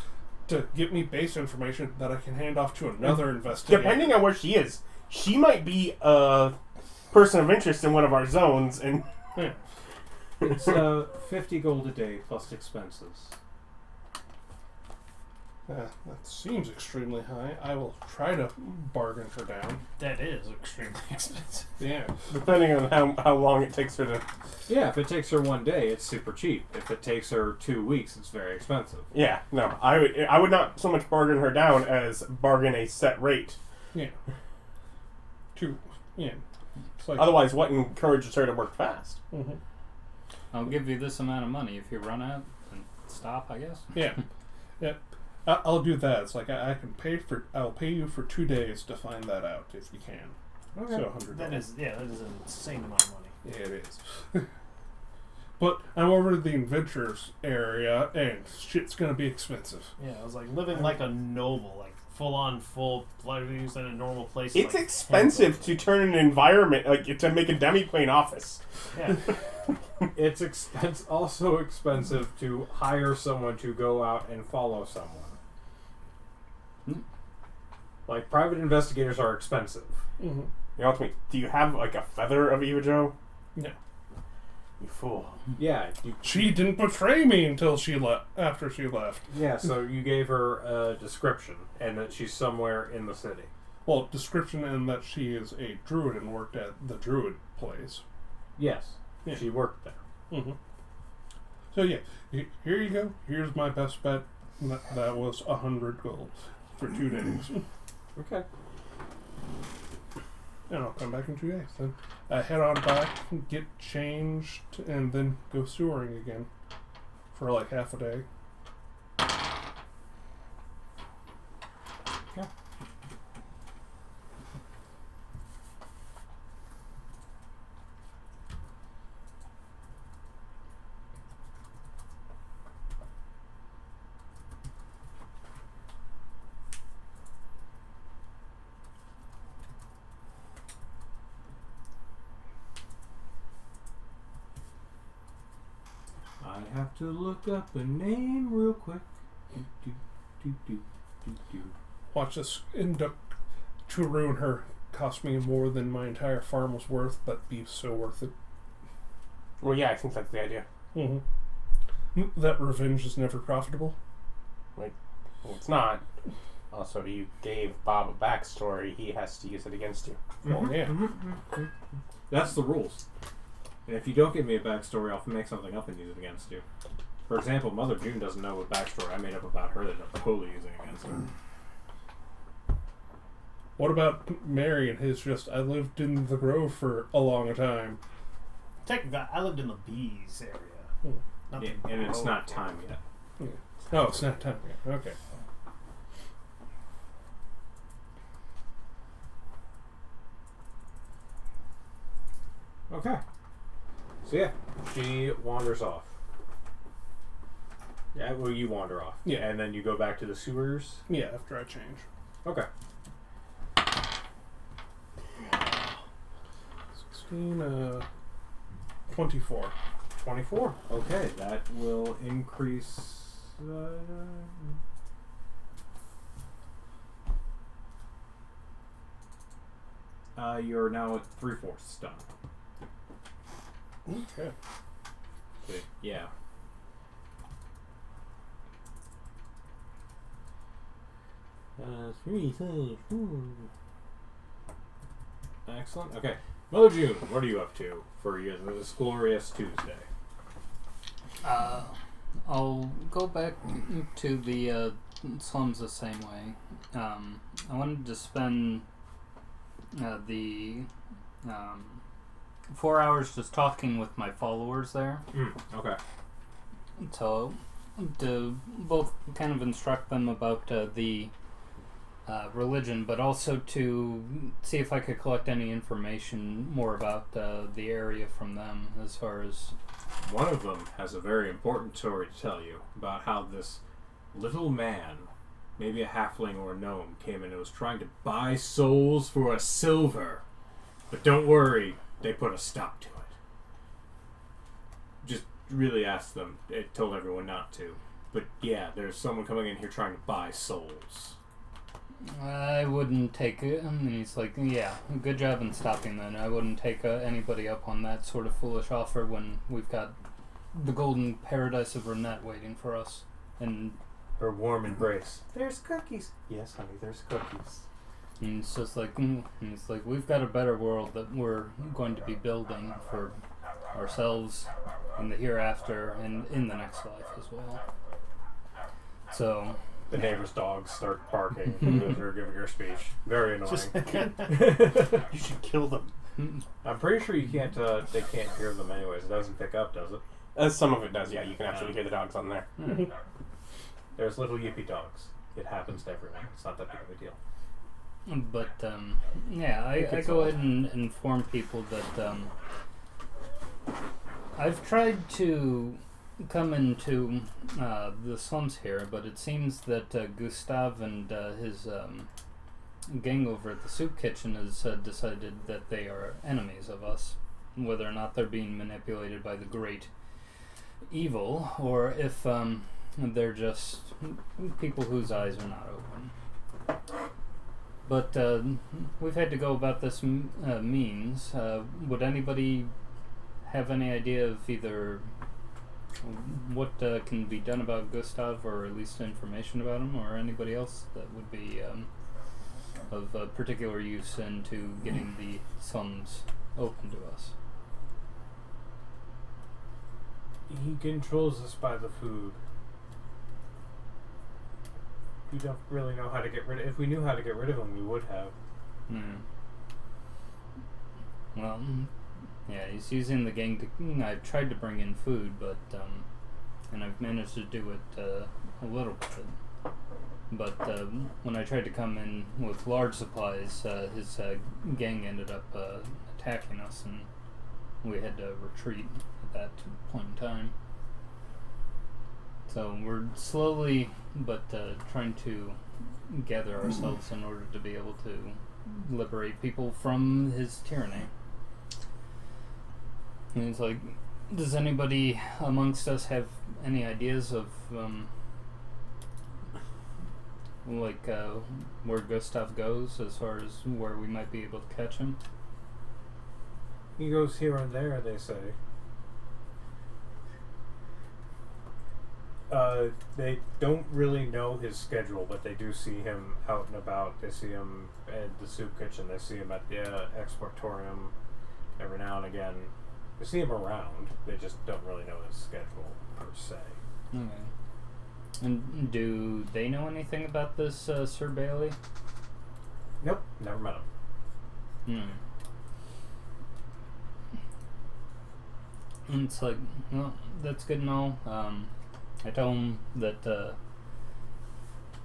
to give me base information that I can hand off to another investigator. Depending on where she is, she might be a person of interest in one of our zones, and Yeah. It's 50 gold a day plus expenses. That seems extremely high. I will try to bargain her down. That is extremely expensive. Yeah. depending on how long it takes her to... Yeah, if it takes her 1 day, it's super cheap. If it takes her 2 weeks, it's very expensive. Yeah, no, I would not so much bargain her down as bargain a set rate. Yeah. Yeah. It's like, Otherwise, what encourages her to work fast? Mm-hmm. I'll give you this amount of money. If you run out, then stop, I guess. Yeah. Yeah. I'll do that. It's like I'll pay you for 2 days to find that out if you can. Okay. So $100. That is an insane amount of money. Yeah, it is. But I'm over to the adventures area, and shit's gonna be expensive. Yeah, I was like living like a noble, like full pleasures in a normal place. It's like expensive to turn an environment, like to make a demi-plane office. Yeah. It's also expensive to hire someone to go out and follow someone. Like, private investigators are expensive. Mm-hmm. You know, do you have like a feather of Eva Joe? No. You fool. Yeah, She didn't betray me until after she left. yeah. So you gave her a description and that she's somewhere in the city. Well, description and that she is a druid and worked at the druid place. Yes, Yeah. she worked there. Mm-hmm. So yeah, here you go. Here's my best bet. That was 100 gold for 2 days. Okay. And I'll come back in 2 days. Then I head on back, get changed, and then go sewering again for like half a day. Yeah. I have to look up a name real quick. Watch this end up to ruin her. Cost me more than my entire farm was worth, but be so worth it. Well, yeah, I think that's the idea. Mm-hmm. That revenge is never profitable. Well, it's not. Also, you gave Bob a backstory. He has to use it against you. Well, yeah. That's the rules. And if you don't give me a backstory, I'll make something up and use it against you. For example, Mother June doesn't know what backstory I made up about her that I'm totally using against her. What about Mary and his just, I lived in the Grove for a long time? Technically, I lived in the bees area. Not Yeah, the and it's grove not area. time yet. Yeah. Oh, it's not time yet. Okay. Okay. So yeah, she wanders off. Yeah, well, you wander off. Yeah. And then you go back to the sewers. Yeah, after I change. Okay. 16, 24. 24. Okay, that will increase. You're now at 3/4 done. Okay. Okay, yeah. Excellent. Okay, Mother June, what are you up to for this glorious Tuesday? I'll go back to the slums the same way. I wanted to spend the 4 hours just talking with my followers there. Okay. So, to both kind of instruct them about the religion, but also to see if I could collect any information more about the area from them as far as... One of them has a very important story to tell you about how this little man, maybe a halfling or a gnome, came in and was trying to buy souls for a silver. But don't worry, they put a stop to it. Just really asked them. It told everyone not to. But yeah, there's someone coming in here trying to buy souls. I wouldn't take it. And he's like, yeah, good job in stopping then. I wouldn't take anybody up on that sort of foolish offer when we've got the golden paradise of Renette waiting for us. And Her warm embrace. There's cookies. Yes, honey, there's cookies. and it's just like, we've got a better world that we're going to be building for ourselves in the hereafter and in the next life as well. So... The neighbor's dogs start barking as they're giving her speech. Very annoying. You should kill them. I'm pretty sure you can't. They can't hear them anyways. It doesn't pick up, does it? Some of it does, yeah. You can absolutely hear the dogs on there. There's little yippy dogs. It happens to everyone. It's not that big of a deal. But, yeah, I go ahead and inform people that I've tried to come into the slums here, but it seems that Gustav and his gang over at the soup kitchen has decided that they are enemies of us, whether or not they're being manipulated by the great evil, or if they're just people whose eyes are not open. But we've had to go about this means. Would anybody have any idea of either what can be done about Gustav, or at least information about him, or anybody else that would be of particular use into getting the slums open to us? He controls us by the food. We don't really know how to get rid of... If we knew how to get rid of him, we would have. Well, yeah, he's using the gang to... I've tried to bring in food, but... and I've managed to do it a little bit. But when I tried to come in with large supplies, his gang ended up attacking us, and we had to retreat at that point in time. So we're slowly but trying to gather ourselves in order to be able to liberate people from his tyranny. And it's like, does anybody amongst us have any ideas of where Gustav goes as far as where we might be able to catch him? He goes here and there, they say. They don't really know his schedule, but they do see him out and about. They see him at the soup kitchen. They see him at the exportorium every now and again. They see him around. They just don't really know his schedule, per se. Okay. And do they know anything about this Sir Bailey? Nope, never met him. And it's like, well, that's good and all. I tell him that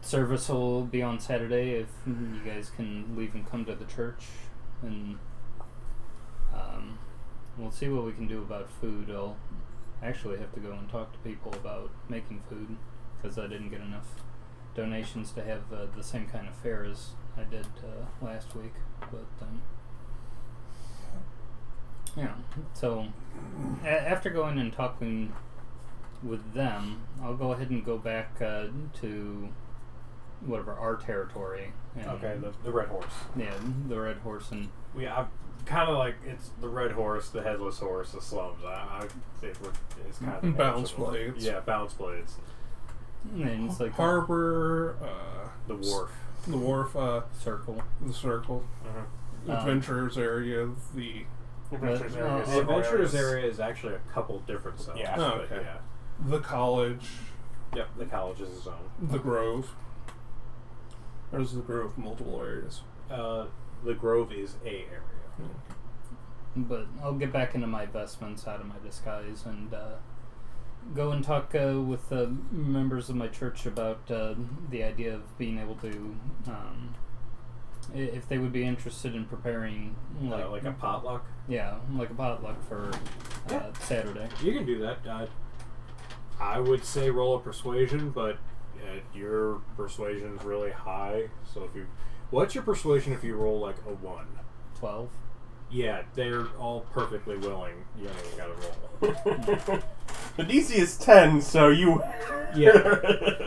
service will be on Saturday if you guys can leave and come to the church, and we'll see what we can do about food. I'll actually have to go and talk to people about making food, because I didn't get enough donations to have the same kind of fare as I did last week. But yeah, so after going and talking with them, I'll go ahead and go back to whatever our territory. And Okay, the Red Horse. yeah, the Red Horse, and I'm kind of like, it's the Red Horse, the Headless Horse, the slums. I think it's kind of Balance blades. Yeah, balance blades. and it's like Harbor, The wharf. the wharf, circle. the circle, adventurers area, the Adventures But, area. oh, The oh, Adventurers area is actually a couple different zones. Yeah. Oh, but okay. yeah. The college, Yep, the college is his own. the Grove. Or is the Grove multiple areas? The Grove is a area. But I'll get back into my vestments out of my disguise and go and talk with members of my church about the idea of being able to, if they would be interested in preparing Like a potluck. Yeah, like a potluck for Saturday. You can do that. I would say roll a persuasion, but your persuasion's really high. So if you, what's your persuasion if you roll like a 1? 12. Yeah, they're all perfectly willing. You ain't even gotta roll. The DC is 10, so you... Yeah,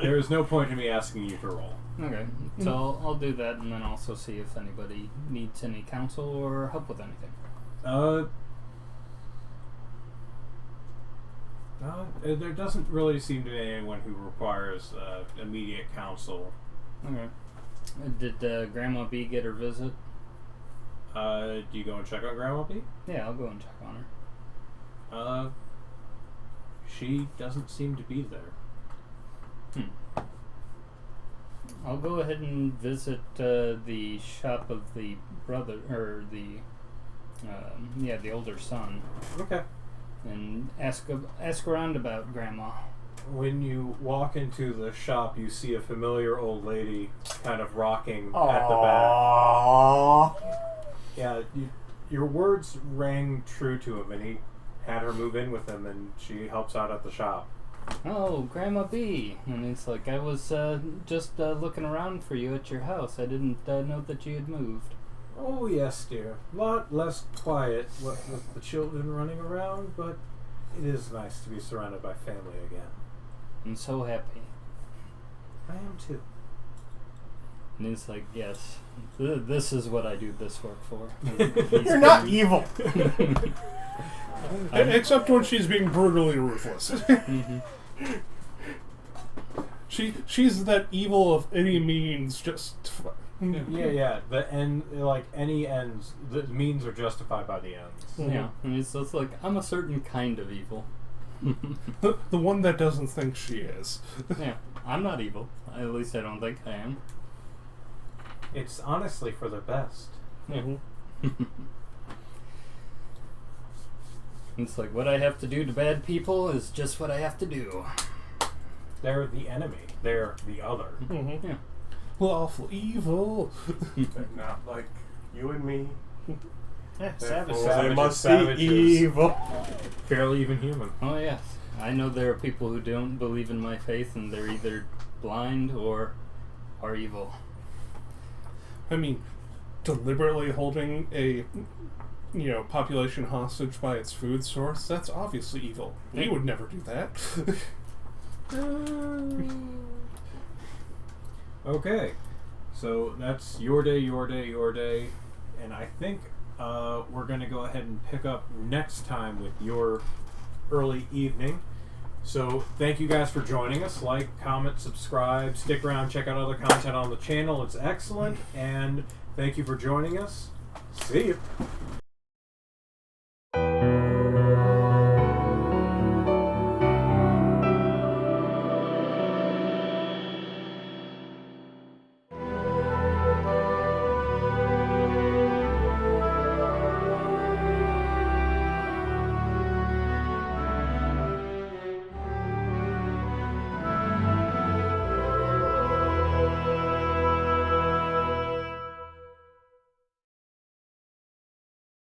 there is no point in me asking you to roll. Okay, so I'll do that and then also see if anybody needs any counsel or help with anything. There doesn't really seem to be anyone who requires immediate counsel. Okay. Did Grandma B get her visit? Do you go and check on Grandma B? Yeah, I'll go and check on her. She doesn't seem to be there. I'll go ahead and visit the shop of the brother, or the older son, Okay. and ask around about Grandma. When you walk into the shop, you see a familiar old lady kind of rocking Aww. at the back. Yeah, your words rang true to him, and he had her move in with him, and she helps out at the shop. Oh, Grandma B. And it's like, I was just looking around for you at your house. I didn't know that you had moved. Oh, yes, dear. A lot less quiet with the children running around, but it is nice to be surrounded by family again. I'm so happy. I am too. And it's like, yes, this is what I do this work for. You're not evil! Except when she's being brutally ruthless. Mhm. She's that evil of any means, just... Yeah. The end, like any ends, the means are justified by the ends. Yeah, and it's like, I'm a certain kind of evil. The one that doesn't think she is. Yeah, I'm not evil. At least I don't think I am. It's honestly for the best. Yeah. It's like, what I have to do to bad people is just what I have to do. They're the enemy. They're the other. Mm-hmm. Yeah. Lawful evil. But not like you and me. Yeah, Therefore, savage. they must Savages. be evil. Fairly even human. Oh, yes. I know there are people who don't believe in my faith, and they're either blind or are evil. I mean, deliberately holding a, population hostage by its food source, that's obviously evil. We would never do that. Okay, so that's your day, and I think we're going to go ahead and pick up next time with your early evening. So thank you guys for joining us. Like, comment, subscribe, stick around, check out other content on the channel. It's excellent, and thank you for joining us. See you.